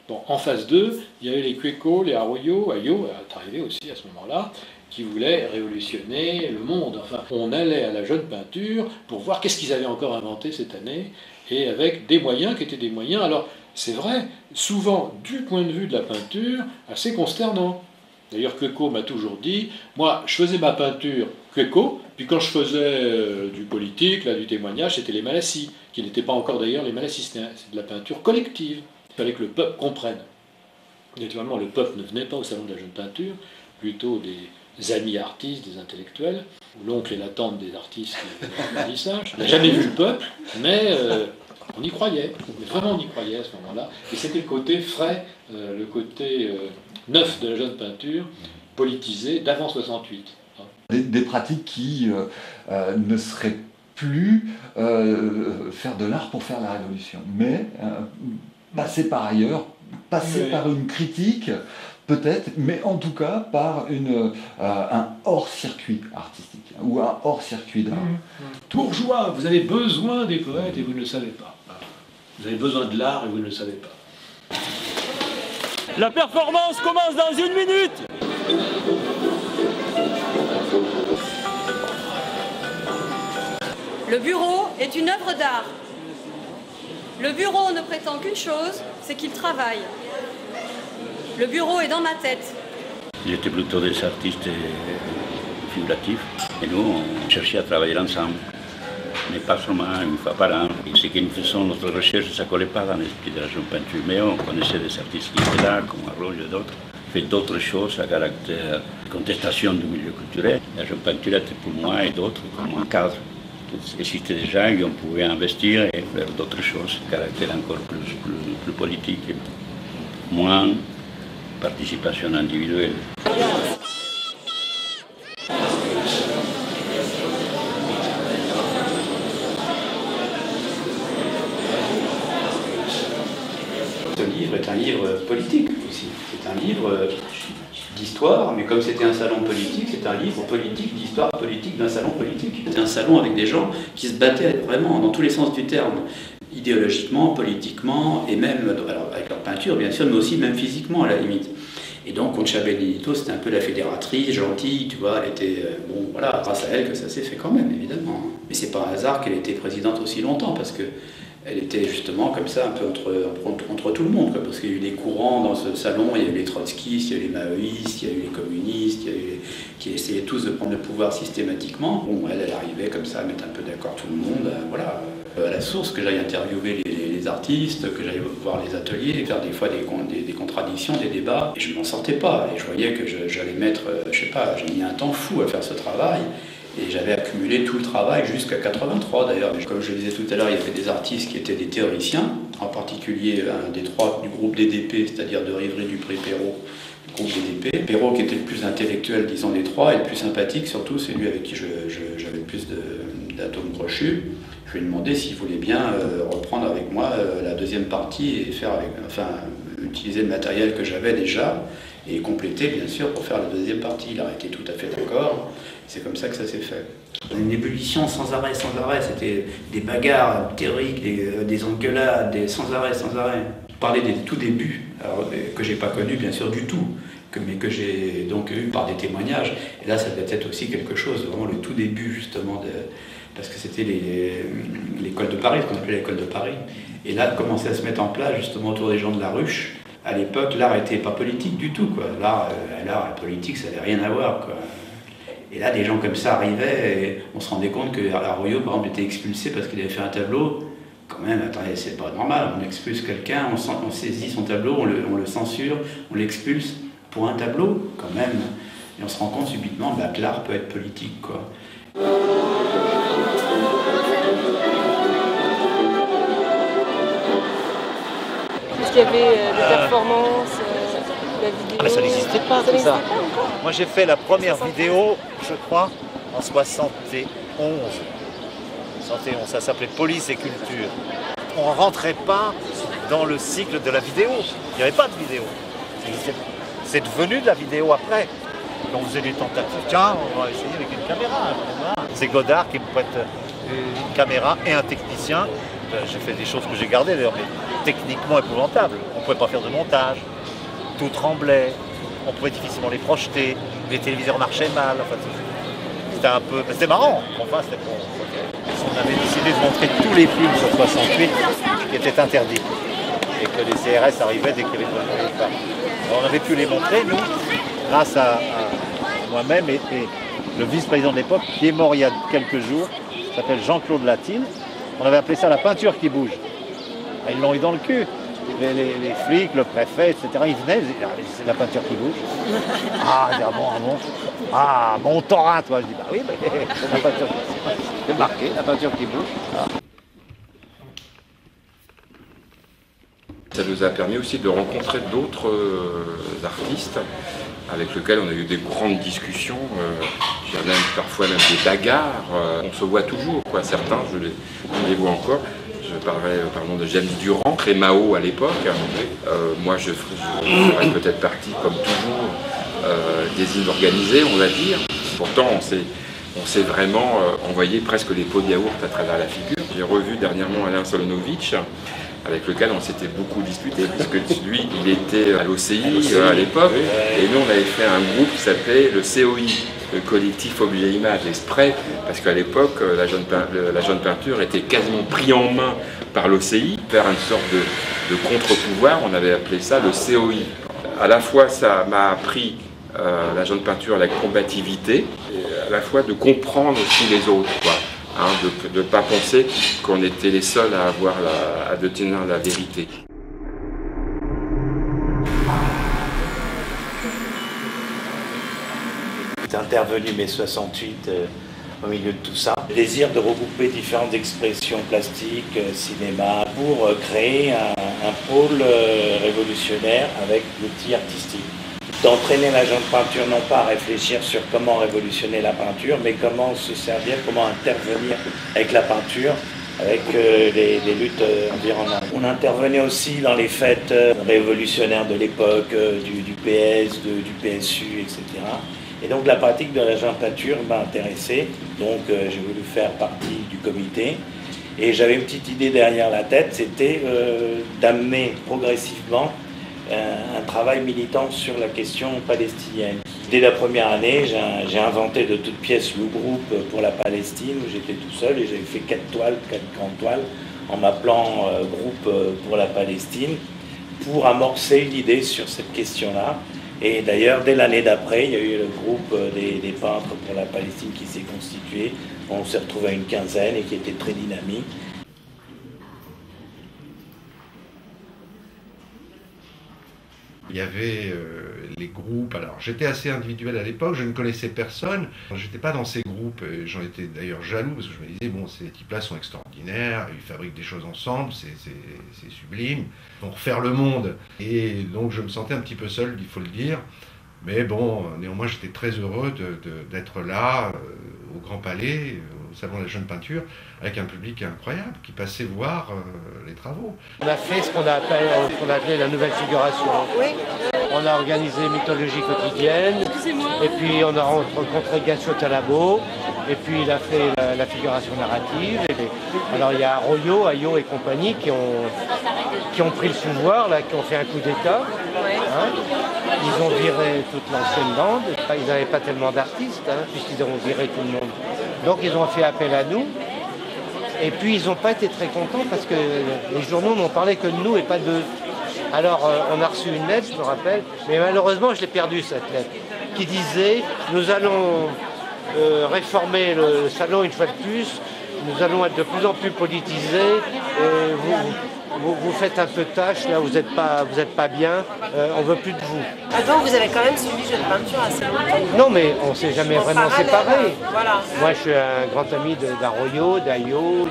Bon, en phase 2, il y avait les Cueco, les Arroyo est arrivé aussi à ce moment-là, qui voulaient révolutionner le monde. Enfin, on allait à la jeune peinture pour voir qu'est-ce qu'ils avaient encore inventé cette année, et avec des moyens qui étaient des moyens, alors c'est vrai, souvent du point de vue de la peinture, assez consternant. D'ailleurs, Cueco m'a toujours dit, moi, je faisais ma peinture Cueco, puis quand je faisais du politique, là, du témoignage, c'était les Malassis, qui n'étaient pas encore d'ailleurs les Malassis, c'est de la peinture collective. Il fallait que le peuple comprenne. Naturellement, le peuple ne venait pas au salon de la jeune peinture, plutôt des amis artistes, des intellectuels, ou l'oncle et la tante des artistes qui l'apprentissage. On n'a jamais vu le peuple, mais on y croyait. Mais vraiment, on y croyait à ce moment-là. Et c'était le côté frais, le côté neuf de la jeune peinture, politisé d'avant 68. Des pratiques qui ne seraient plus faire de l'art pour faire la révolution, mais passer par ailleurs, passer par une critique, peut-être, mais en tout cas par un hors-circuit artistique, ou un hors-circuit d'art. Bourgeois, vous avez besoin des poètes et vous ne le savez pas. Vous avez besoin de l'art et vous ne le savez pas. La performance commence dans 1 minute. Le bureau est une œuvre d'art. Le bureau ne prétend qu'une chose, c'est qu'il travaille. Le bureau est dans ma tête. Ils étaient plutôt des artistes figuratifs et nous, on cherchait à travailler ensemble, mais pas seulement une fois par an. Et ce que nous faisons, notre recherche, ça ne collait pas dans l'esprit de la jeune peinture, mais on connaissait des artistes qui étaient là, comme Arroyo et d'autres, fait d'autres choses à caractère de contestation du milieu culturel. La jeune peinture était pour moi et d'autres comme un cadre. Il existait déjà et on pouvait investir et faire d'autres choses, à caractère encore plus politique, moins participation individuelle. Ce livre est un livre politique aussi. C'est un livre d'histoire, mais comme c'était un salon politique, c'est un livre politique, d'histoire politique d'un salon politique. C'est un salon avec des gens qui se battaient vraiment dans tous les sens du terme, idéologiquement, politiquement, et même alors avec leur peinture bien sûr, mais aussi même physiquement à la limite. Et donc Concha Benedito, c'était un peu la fédératrice, gentille, tu vois, elle était, bon voilà, grâce à elle que ça s'est fait quand même, évidemment. Mais c'est pas un hasard qu'elle était présidente aussi longtemps, parce que elle était justement comme ça, un peu entre tout le monde, quoi, parce qu'il y a eu des courants dans ce salon, il y a eu les trotskistes, il y a eu les maoïstes, il y a eu les communistes, il y a eu qui essayaient tous de prendre le pouvoir systématiquement. Bon, elle arrivait comme ça à mettre un peu d'accord tout le monde, voilà. À la source, que j'aille interviewer les artistes, que j'aille voir les ateliers, faire des fois des contradictions, des débats, et je m'en sortais pas. Et je voyais que j'allais mettre, je sais pas, j'ai mis un temps fou à faire ce travail. Et j'avais accumulé tout le travail jusqu'à 83 d'ailleurs. Comme je le disais tout à l'heure, il y avait des artistes qui étaient des théoriciens, en particulier un des 3 du groupe DDP, c'est-à-dire de Rivry, Dupré, Perrault, le groupe DDP. Perrault qui était le plus intellectuel, disons, des 3, et le plus sympathique surtout, c'est lui avec qui j'avais le plus d'atomes crochus. Je lui ai demandé s'il voulait bien reprendre avec moi la deuxième partie et faire utiliser le matériel que j'avais déjà et compléter bien sûr pour faire la deuxième partie. Il a été tout à fait d'accord. C'est comme ça que ça s'est fait. Une ébullition sans arrêt. C'était des bagarres théoriques, des engueulades, sans arrêt. Je parlais des tout débuts, alors, que j'ai pas connu bien sûr du tout, mais que j'ai donc eu par des témoignages. Et là, ça devait être aussi quelque chose, vraiment le tout début justement, parce que c'était l'école de Paris, ce qu'on appelait l'école de Paris. Et là, commençait à se mettre en place justement autour des gens de la ruche, À l'époque, l'art n'était pas politique du tout, quoi. L'art et politique, ça n'avait rien à voir, quoi. Et là, des gens comme ça arrivaient et on se rendait compte que Arroyo, par exemple, était expulsé parce qu'il avait fait un tableau. Quand même, attendez, c'est pas normal. On expulse quelqu'un, on saisit son tableau, on le censure, on l'expulse pour un tableau, quand même. Et on se rend compte subitement que l'art peut être politique, quoi. Est-ce qu'il y avait des performances, la vidéo? Ah mais ça n'existait pas, tout ça. Moi j'ai fait la première vidéo, je crois, en 71. Ça s'appelait Police et Culture. On ne rentrait pas dans le cycle de la vidéo. Il n'y avait pas de vidéo. C'est devenu de la vidéo après. On faisait des tentatives. Tiens, on va essayer avec une caméra. C'est Godard qui me prête une caméra et un technicien. J'ai fait des choses que j'ai gardées d'ailleurs, mais techniquement épouvantables. On ne pouvait pas faire de montage. Tout tremblait. On pouvait difficilement les projeter. Les téléviseurs marchaient mal. Enfin, c'était un peu... C'était marrant. Enfin, c'était bon. On avait décidé de montrer tous les films sur 68 qui étaient interdits. Et que les CRS arrivaient dès qu'il y avait de pas. On avait pu les montrer, nous, grâce à moi-même et le vice-président de l'époque, qui est mort il y a quelques jours, s'appelle Jean-Claude Latine. On avait appelé ça la peinture qui bouge. Ils l'ont eu dans le cul. Les flics, le préfet, etc., ils venaient, ils disaient, c'est la peinture qui bouge. Ah, ils disaient, ah bon. Ah, mon Montaurin, toi. Je dis, bah oui, mais c'est la peinture qui bouge. C'est marqué, la peinture qui bouge. Ah. Ça nous a permis aussi de rencontrer d'autres artistes avec lesquels on a eu des grandes discussions, parfois même des bagarres. On se voit toujours, quoi. Certains, je les vois encore. Je parlerai par exemple de James Durand, Crémao à l'époque. Moi, je ferais peut-être partie, comme toujours, des inorganisés, on va dire. Pourtant, on s'est vraiment envoyé presque les pots de yaourt à travers la figure. J'ai revu dernièrement Alain Solonovitch, avec lequel on s'était beaucoup disputé, puisque lui, il était à l'OCI à l'époque, et nous, on avait fait un groupe qui s'appelait le COI, le collectif Objet Image, exprès, parce qu'à l'époque, la jeune peinture était quasiment pris en main par l'OCI, faire une sorte de contre-pouvoir, on avait appelé ça le COI. À la fois, ça m'a appris la jeune peinture, la combativité, et à la fois de comprendre aussi les autres, quoi. Hein, de ne pas penser qu'on était les seuls à détenir la vérité. J'étais intervenu mai 68 au milieu de tout ça. Le désir de regrouper différentes expressions plastiques, cinéma, pour créer un pôle révolutionnaire avec l'outil artistique. D'entraîner la jeune peinture non pas à réfléchir sur comment révolutionner la peinture, mais comment se servir, comment intervenir avec la peinture, avec les luttes environnementales. On intervenait aussi dans les fêtes révolutionnaires de l'époque, du PS, du PSU, etc. Et donc la pratique de la jeune peinture m'a intéressé, donc j'ai voulu faire partie du comité. Et j'avais une petite idée derrière la tête, c'était d'amener progressivement un travail militant sur la question palestinienne. Dès la première année, j'ai inventé de toutes pièces le groupe pour la Palestine, où j'étais tout seul, et j'avais fait 4 grandes toiles, en m'appelant groupe pour la Palestine, pour amorcer une idée sur cette question-là. Et d'ailleurs, dès l'année d'après, il y a eu le groupe des peintres pour la Palestine qui s'est constitué. On s'est retrouvé à une quinzaine et qui était très dynamique. Il y avait les groupes, alors j'étais assez individuel à l'époque, je ne connaissais personne, j'étais pas dans ces groupes, j'en étais d'ailleurs jaloux parce que je me disais, bon, ces types-là sont extraordinaires, ils fabriquent des choses ensemble, c'est sublime, ils vont refaire le monde. Et donc je me sentais un petit peu seul, il faut le dire, mais bon, néanmoins j'étais très heureux d'être là, au Grand Palais, au Salon de la Jeune Peinture, avec un public incroyable qui passait voir les travaux. On a fait ce qu'on a appelé la nouvelle figuration. Oui. On a organisé Mythologie quotidienne, et puis on a rencontré Gassio Talabo, et puis il a fait la figuration narrative. Alors il y a Arroyo, Ayo et compagnie qui ont pris le pouvoir, là, qui ont fait un coup d'État. Hein. Ils ont viré toute l'ancienne bande, ils n'avaient pas tellement d'artistes, hein, puisqu'ils ont viré tout le monde. Donc ils ont fait appel à nous. Et puis ils n'ont pas été très contents parce que les journaux n'ont parlé que de nous et pas d'eux. Alors on a reçu une lettre, je me rappelle, mais malheureusement je l'ai perdue cette lettre, qui disait nous allons réformer le salon une fois de plus, nous allons être de plus en plus politisés, et vous faites un peu tâche, là vous n'êtes pas bien, on veut plus de vous. Attends, vous avez quand même suivi Jeune Peinture assez longtemps. Non mais on ne s'est jamais vraiment séparés. Voilà. Moi je suis un grand ami d'Arroyo, d'Ayo.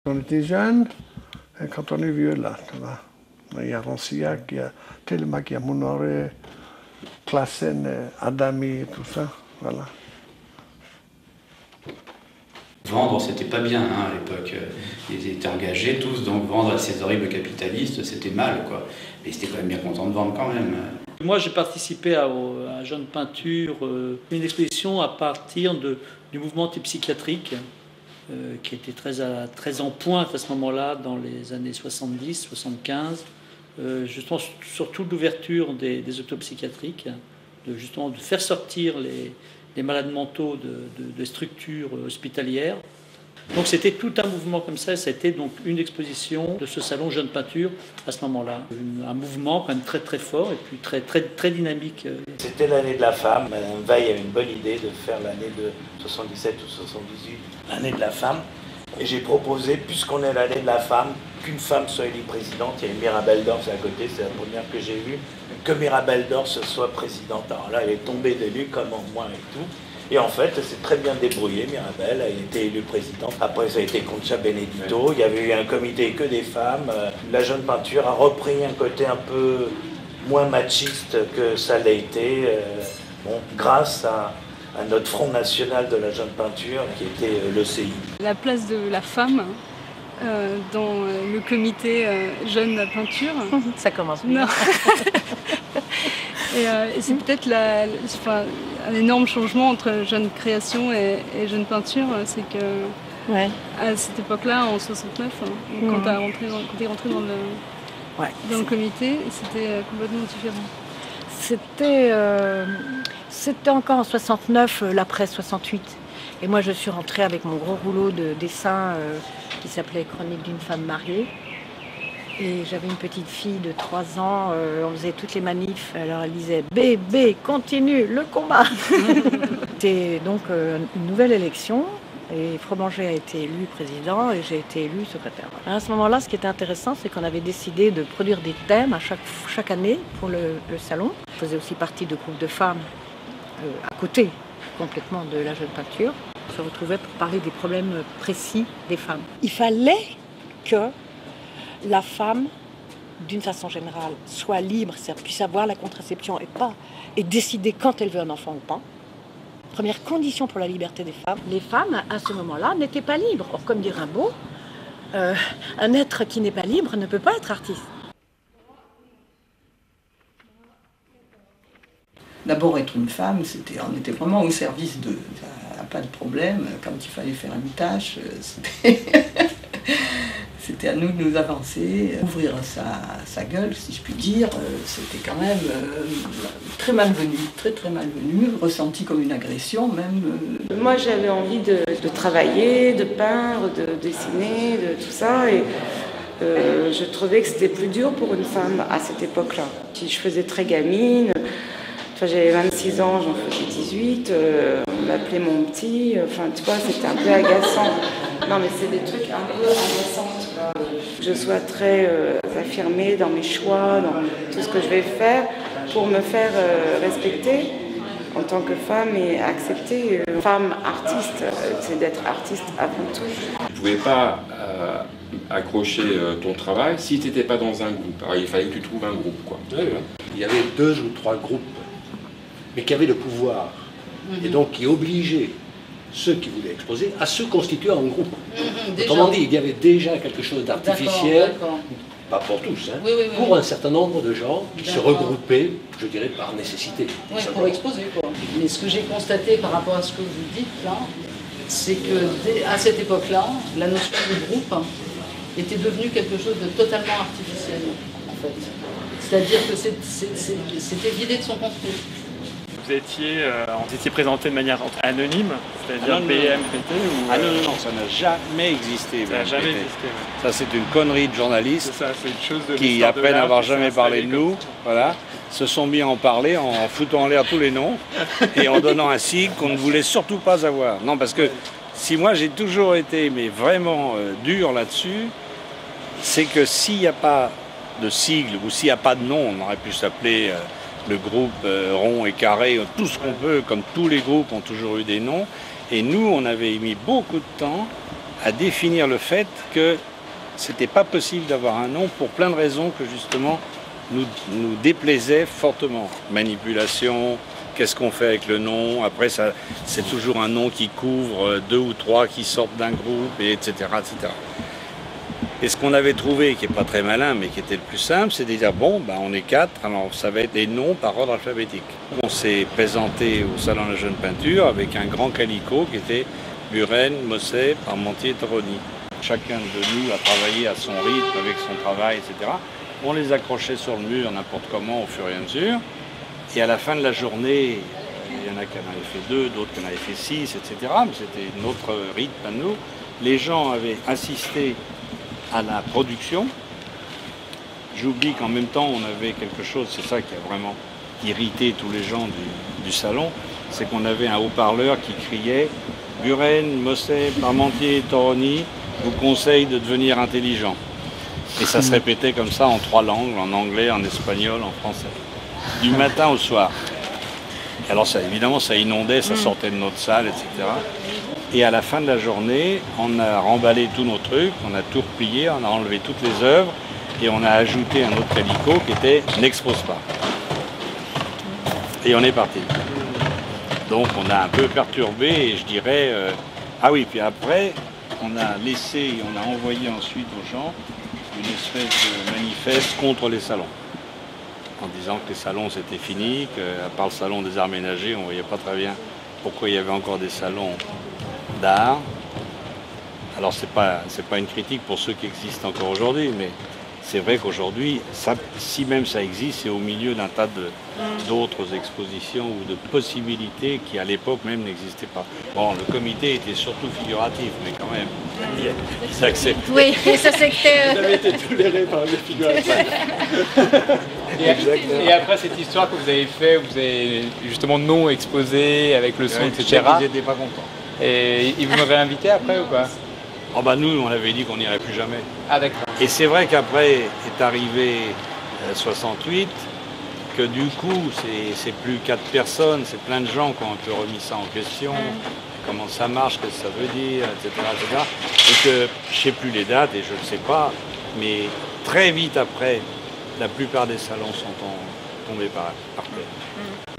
On était jeunes, et quand on est vieux là, tu vois. Il y a Roncillac, il y a Telemac, il y a Monoré, Classen, Adami, tout ça, voilà. Vendre, c'était pas bien hein, à l'époque. Ils étaient engagés tous, donc vendre à ces horribles capitalistes, c'était mal, quoi. Mais ils étaient quand même bien contents de vendre quand même. Moi, j'ai participé à Jeune Peinture, une exposition à partir du mouvement psychiatrique, qui était très en pointe à ce moment-là, dans les années 70, 75, justement surtout l'ouverture des hôpitaux psychiatriques, justement de faire sortir les malades mentaux de structures hospitalières. Donc c'était tout un mouvement comme ça, ça a été donc une exposition de ce salon Jeune Peinture à ce moment-là. Un mouvement quand même très très fort et puis très dynamique. C'était l'année de la femme. Madame Veil avait une bonne idée de faire l'année de 77 ou 78, l'année de la femme. Et j'ai proposé, puisqu'on est l'année de la femme, qu'une femme soit élue présidente. Il y avait Mirabel Dors à côté, c'est la première que j'ai vue, que Mirabel Dors soit présidente. Alors là, elle est tombée d'élu comme en moi et tout. Et en fait, elle s'est très bien débrouillée, Mirabel, elle a été élue présidente. Après, ça a été Concha Benedito, il y avait eu un comité que des femmes. La Jeune Peinture a repris un côté un peu moins machiste que ça l'a été, grâce à notre Front National de la Jeune Peinture, qui était l'ECI. La place de la femme dans le comité Jeune Peinture. Ça commence bien. Non. Et c'est peut-être un énorme changement entre Jeune Création et Jeune Peinture, c'est que à cette époque-là, en 69, quand tu es rentré dans le comité, c'était complètement différent. C'était encore en 69, l'après 68. Et moi, je suis rentrée avec mon gros rouleau de dessin qui s'appelait Chronique d'une femme mariée. Et j'avais une petite fille de 3 ans, on faisait toutes les manifs, alors elle disait « Bébé, continue le combat !» C'était donc une nouvelle élection, et Fromanger a été élu président et j'ai été élue secrétaire. À ce moment-là, ce qui était intéressant, c'est qu'on avait décidé de produire des thèmes à chaque année pour le salon. Je faisais aussi partie de groupes de femmes à côté complètement de la Jeune Peinture. On se retrouvait pour parler des problèmes précis des femmes. Il fallait que la femme, d'une façon générale, soit libre, puisse avoir la contraception et décider quand elle veut un enfant ou pas. Première condition pour la liberté des femmes. Les femmes, à ce moment-là, n'étaient pas libres. Or, comme dit Rimbaud, un être qui n'est pas libre ne peut pas être artiste. D'abord, être une femme, on était vraiment au service de... pas de problème. Quand il fallait faire une tâche, c'était à nous de nous avancer, ouvrir sa gueule, si je puis dire. C'était quand même très malvenu, très malvenu, ressenti comme une agression même. Moi j'avais envie de travailler, de peindre, de dessiner, de tout ça. Et je trouvais que c'était plus dur pour une femme à cette époque-là. Je faisais très gamine. Enfin, j'avais 26 ans, j'en faisais 18, on m'appelait mon petit, enfin tu vois, c'était un peu agaçant. Non mais c'est des trucs un peu agaçants, tu vois. Je sois très affirmée dans mes choix, dans tout ce que je vais faire pour me faire respecter en tant que femme et accepter. Femme artiste, c'est d'être artiste avant tout. Tu ne pouvais pas accrocher ton travail si tu n'étais pas dans un groupe. Alors, il fallait que tu trouves un groupe, quoi. Il y avait 2 ou 3 groupes, mais qui avaient le pouvoir, et donc qui obligeaient ceux qui voulaient exposer à se constituer en groupe. Autrement dit, il y avait déjà quelque chose d'artificiel, pas pour tous, hein, pour un certain nombre de gens qui se regroupaient, je dirais, par nécessité. Oui, pour exposer, quoi. Mais ce que j'ai constaté par rapport à ce que vous dites là, c'est qu'à cette époque-là, la notion de groupe était devenue quelque chose de totalement artificiel, en fait. C'est-à-dire que c'était vidé de son contenu. vous étiez présenté de manière anonyme, c'est-à-dire BMPT ou... Ah non, ça n'a jamais existé. Ça n'a jamais existé. Ça, c'est une connerie de journalistes c'est une chose de qui, après n'avoir jamais parlé de nous, voilà, se sont mis à en parler en foutant en l'air tous les noms et en donnant un sigle qu'on ne voulait surtout pas avoir. Non, parce que si moi j'ai toujours été mais vraiment dur là-dessus, c'est que s'il n'y a pas de sigle ou s'il n'y a pas de nom, on aurait pu s'appeler le groupe rond et carré, tout ce qu'on peut, comme tous les groupes ont toujours eu des noms. Et nous, on avait mis beaucoup de temps à définir le fait que c'était pas possible d'avoir un nom pour plein de raisons que justement nous déplaisaient fortement. Manipulation, qu'est-ce qu'on fait avec le nom? Après, c'est toujours un nom qui couvre 2 ou 3 qui sortent d'un groupe, et etc., etc. Et ce qu'on avait trouvé, qui n'est pas très malin, mais qui était le plus simple, c'est de dire, bon, ben, on est 4, alors ça va être des noms par ordre alphabétique. On s'est présenté au Salon de la Jeune Peinture avec un grand calicot qui était Buren, Mosset, Parmentier, Toroni. Chacun de nous a travaillé à son rythme, avec son travail, etc. On les accrochait sur le mur n'importe comment au fur et à mesure. Et à la fin de la journée, il y en a qui en avaient fait 2, d'autres qui en avaient fait 6, etc. Mais c'était notre rythme à nous. Les gens avaient assisté à la production. J'oublie qu'en même temps, on avait quelque chose, c'est ça qui a vraiment irrité tous les gens du salon, c'est qu'on avait un haut-parleur qui criait « Buren, Mosset, Parmentier, Toroni vous conseille de devenir intelligent ». Et ça se répétait comme ça en 3 langues, en anglais, en espagnol, en français. Du matin au soir. Alors ça, évidemment, ça inondait, ça sortait de notre salle, etc. Et à la fin de la journée, on a remballé tous nos trucs, on a tout replié, on a enlevé toutes les œuvres et on a ajouté un autre calicot qui était « N'expose pas ». Et on est parti. Donc on a un peu perturbé et je dirais... Ah oui, puis après, on a laissé et on a envoyé ensuite aux gens une espèce de manifeste contre les salons. En disant que les salons c'était fini, qu'à part le salon des arts ménagers, on ne voyait pas très bien pourquoi il y avait encore des salons d'art. Alors c'est pas une critique pour ceux qui existent encore aujourd'hui, mais c'est vrai qu'aujourd'hui, si même ça existe, c'est au milieu d'un tas d'autres expositions ou de possibilités qui à l'époque même n'existaient pas. Bon, le comité était surtout figuratif, mais quand même, ils acceptaient. Oui, et ça c'est que... Vous avez été toléré par les figuratifs. Et après cette histoire que vous avez fait, où vous avez justement non exposé avec le son, etc. Ils n'étaient pas contents. Et ils vous m'avaient invité après ou pas? Oh bah nous, on avait dit qu'on n'irait plus jamais. Ah d'accord. Et c'est vrai qu'après est arrivé 68, que du coup, c'est plus 4 personnes, c'est plein de gens qui ont un peu remis ça en question, comment ça marche, qu'est-ce que ça veut dire, etc., etc. Et que je ne sais plus les dates et je ne sais pas, mais très vite après, la plupart des salons sont tombés par terre.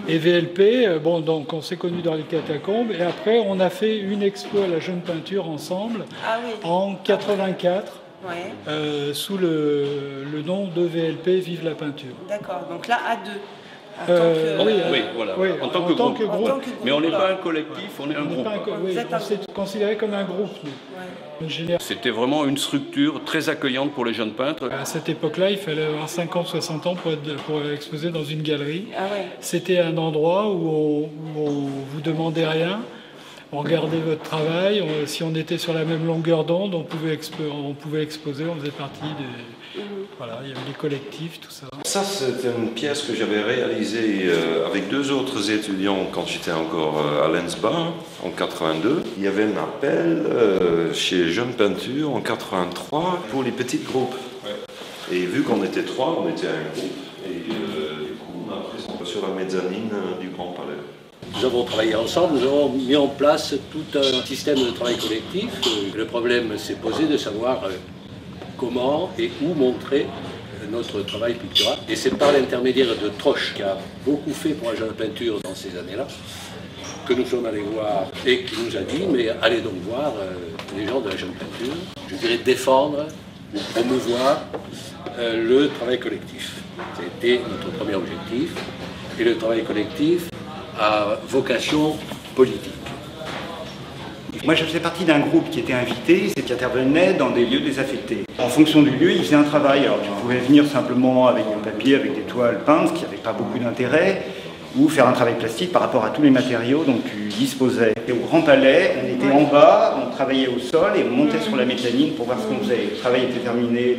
Et VLP, bon, donc on s'est connus dans les catacombes, et après on a fait une expo à la Jeune Peinture ensemble, en 84, sous le nom de VLP Vive la Peinture. D'accord, donc là à 2. Oui, voilà. Oui, en tant que groupe. Mais on n'est pas un collectif, on est un groupe. On s'est considéré comme un groupe, nous. C'était vraiment une structure très accueillante pour les jeunes peintres. À cette époque-là, il fallait avoir 50, 60 ans pour exposer dans une galerie. Ah ouais. C'était un endroit où on vous demandait rien. On regardait votre travail. Si on était sur la même longueur d'onde, on pouvait exposer. On faisait partie des... Voilà, il y avait des collectifs, tout ça. Ça, c'était une pièce que j'avais réalisée avec 2 autres étudiants quand j'étais encore à l'ENSBA, en 82. Il y avait un appel chez Jeune Peinture en 83 pour les petits groupes. Et vu qu'on était 3, on était un groupe. Et du coup, on a présenté sur la mezzanine du Grand Palais. Nous avons travaillé ensemble, nous avons mis en place tout un système de travail collectif. Le problème s'est posé de savoir comment et où montrer notre travail pictural. Et c'est par l'intermédiaire de Troche, qui a beaucoup fait pour la Jeune Peinture dans ces années-là, que nous sommes allés voir et qui nous a dit, mais allez donc voir les gens de la Jeune Peinture, je dirais défendre ou promouvoir le travail collectif. C'était notre premier objectif. Et le travail collectif a vocation politique. Moi, je faisais partie d'un groupe qui était invité, qui intervenait dans des lieux désaffectés. En fonction du lieu, ils faisaient un travail. Alors, tu pouvais venir simplement avec du papier, avec des toiles peintes, ce qui n'avait pas beaucoup d'intérêt. ou faire un travail plastique par rapport à tous les matériaux dont tu disposais. Et au Grand Palais, on était en bas, on travaillait au sol et on montait sur la méthanine pour voir ce qu'on faisait. Le travail était terminé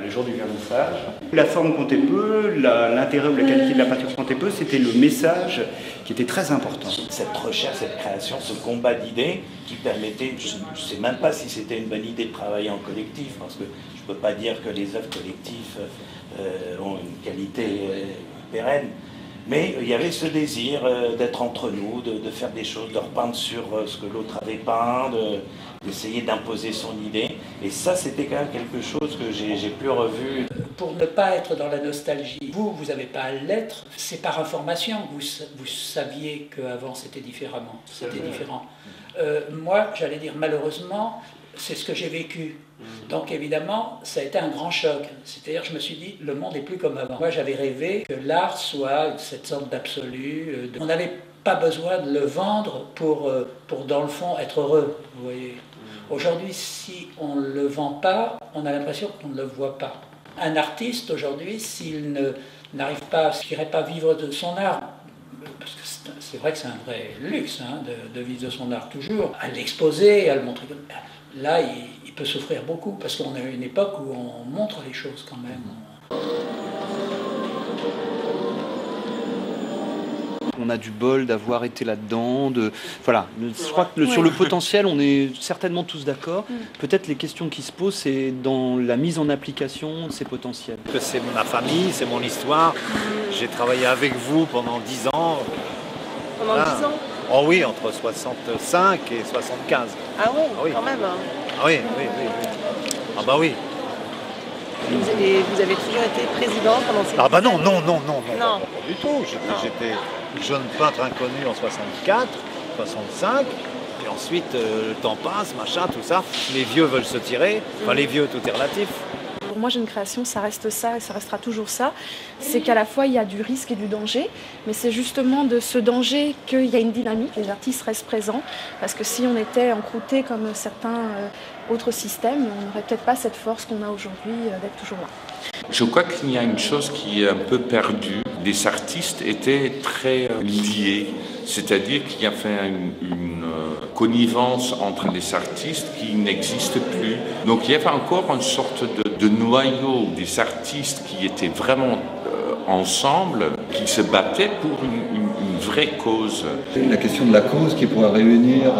le jour du vernissage. La forme comptait peu, l'intérêt ou la qualité de la peinture comptait peu, c'était le message qui était très important. Cette recherche, cette création, ce combat d'idées qui permettait, je ne sais même pas si c'était une bonne idée de travailler en collectif, parce que je ne peux pas dire que les œuvres collectives ont une qualité pérenne. Mais il y avait ce désir d'être entre nous, de faire des choses, de repeindre sur ce que l'autre avait peint, d'essayer d'imposer son idée. Et ça, c'était quand même quelque chose que j'ai plus revu. Pour ne pas être dans la nostalgie, vous n'avez pas à l'être, c'est par information. Vous saviez qu'avant c'était différemment. C'était différent. Moi, j'allais dire malheureusement, c'est ce que j'ai vécu. Donc évidemment, ça a été un grand choc. C'est-à-dire, je me suis dit, le monde n'est plus comme avant. Moi, j'avais rêvé que l'art soit cette sorte d'absolu. On n'avait pas besoin de le vendre pour dans le fond, être heureux. Vous voyez. Aujourd'hui, si on ne le vend pas, on a l'impression qu'on ne le voit pas. Un artiste, aujourd'hui, s'il n'arrive pas, s'il n'irait pas vivre de son art, parce que c'est vrai que c'est un vrai luxe hein, de vivre de son art toujours, à l'exposer, à le montrer. Là, il peut souffrir beaucoup, parce qu'on a une époque où on montre les choses quand même. On a du bol d'avoir été là-dedans. Voilà. Je crois que sur le potentiel, on est certainement tous d'accord. Peut-être les questions qui se posent, c'est dans la mise en application de ces potentiels. C'est ma famille, c'est mon histoire. J'ai travaillé avec vous pendant 10 ans. Pendant 10 ans? Oh oui, entre 65 et 75. Ah oui, quand même. Hein. Ah oui. Ah bah oui. Vous avez toujours été président pendant ces... Ah bah non, pas du tout. J'étais jeune peintre inconnu en 64, 65, et ensuite le temps passe, machin, tout ça. Les vieux veulent se tirer, enfin les vieux, tout est relatif. Pour moi, Jeune Création, ça reste ça et ça restera toujours ça. C'est qu'à la fois, il y a du risque et du danger, mais c'est justement de ce danger qu'il y a une dynamique, les artistes restent présents, parce que si on était encrouté comme certains autres systèmes, on n'aurait peut-être pas cette force qu'on a aujourd'hui d'être toujours là. Je crois qu'il y a une chose qui est un peu perdue. Les artistes étaient très liés, c'est-à-dire qu'il y avait une connivence entre les artistes qui n'existe plus. Donc il y avait encore une sorte de noyau des artistes qui étaient vraiment ensemble, qui se battaient pour une vraie cause. La question de la cause qui pourrait réunir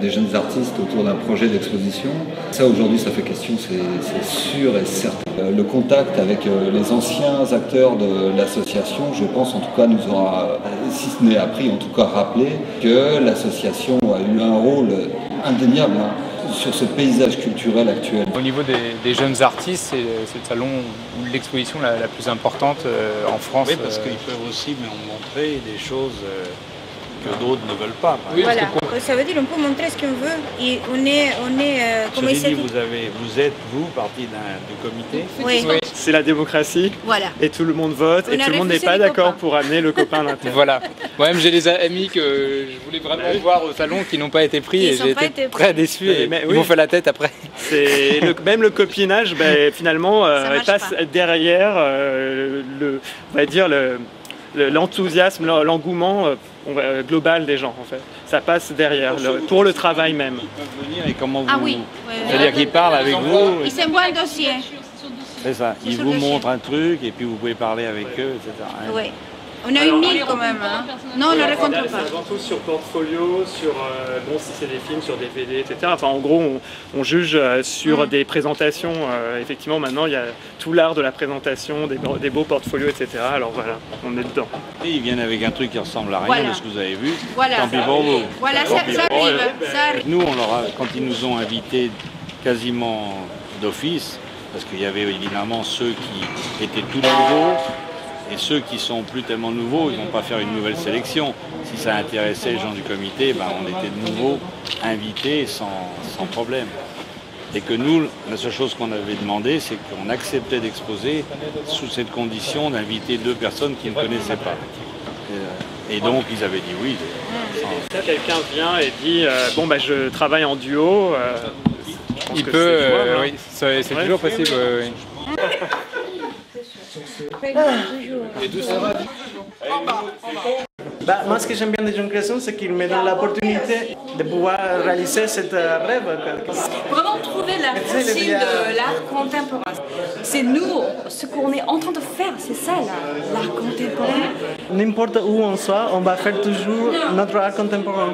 des jeunes artistes autour d'un projet d'exposition, ça aujourd'hui ça fait question, c'est sûr et certain. Le contact avec les anciens acteurs de l'association, je pense en tout cas nous aura, si ce n'est appris, en tout cas rappelé que l'association a eu un rôle indéniable sur ce paysage culturel actuel. Au niveau des jeunes artistes, c'est le salon ou l'exposition la plus importante en France. Oui, parce qu'ils peuvent aussi montrer des choses que d'autres ne veulent pas. Voilà, ça veut dire qu'on peut montrer ce qu'on veut et on est comment il vous êtes partie du comité. Oui. C'est la démocratie. Voilà. Et tout le monde vote et tout le monde n'est pas d'accord pour amener le copain à l'intérieur. Voilà. Moi-même j'ai des amis que je voulais vraiment voir au salon qui n'ont pas été pris et j'ai été très déçu et ils m'ont fait la tête après. Même le copinage, finalement, passe derrière on va dire l'enthousiasme, l'engouement global des gens en fait. Ça passe derrière, pour le travail même. Ils peuvent venir et comment vous... Ah oui. C'est-à-dire qu'ils parlent avec vous. Ils s'envoient un dossier. C'est ça, ils vous montrent un truc et puis vous pouvez parler avec eux, etc. Oui. On a une île quand même. Hein. Non, on ne le raconte pas. C'est avant tout sur portfolio, sur si c'est des films, sur DVD, etc. Enfin, en gros, on juge sur des présentations. Effectivement, maintenant, il y a tout l'art de la présentation, des beaux portfolios, etc. Alors voilà, on est dedans. Et ils viennent avec un truc qui ressemble à rien de ce que vous avez vu. Voilà. Tant pis pour vous. Voilà, ça arrive. Nous, quand ils nous ont invités quasiment d'office, parce qu'il y avait évidemment ceux qui étaient tout nouveaux, et ceux qui sont plus tellement nouveaux, ils ne vont pas faire une nouvelle sélection. Si ça intéressait les gens du comité, on était de nouveau invités sans problème. Et que nous, la seule chose qu'on avait demandé, c'est qu'on acceptait d'exposer sous cette condition d'inviter 2 personnes qui ne connaissaient pas. Et donc ils avaient dit oui. Si quelqu'un vient et dit je travaille en duo, il peut, oui, c'est toujours possible. Oui. Et doucement. Moi, ce que j'aime bien des jeunes créations, c'est qu'ils me donnent l'opportunité de pouvoir réaliser cette rêve. Vraiment trouver la racine de l'art contemporain. C'est nous, ce qu'on est en train de faire, c'est ça l'art contemporain. N'importe où on soit, on va faire toujours notre art contemporain.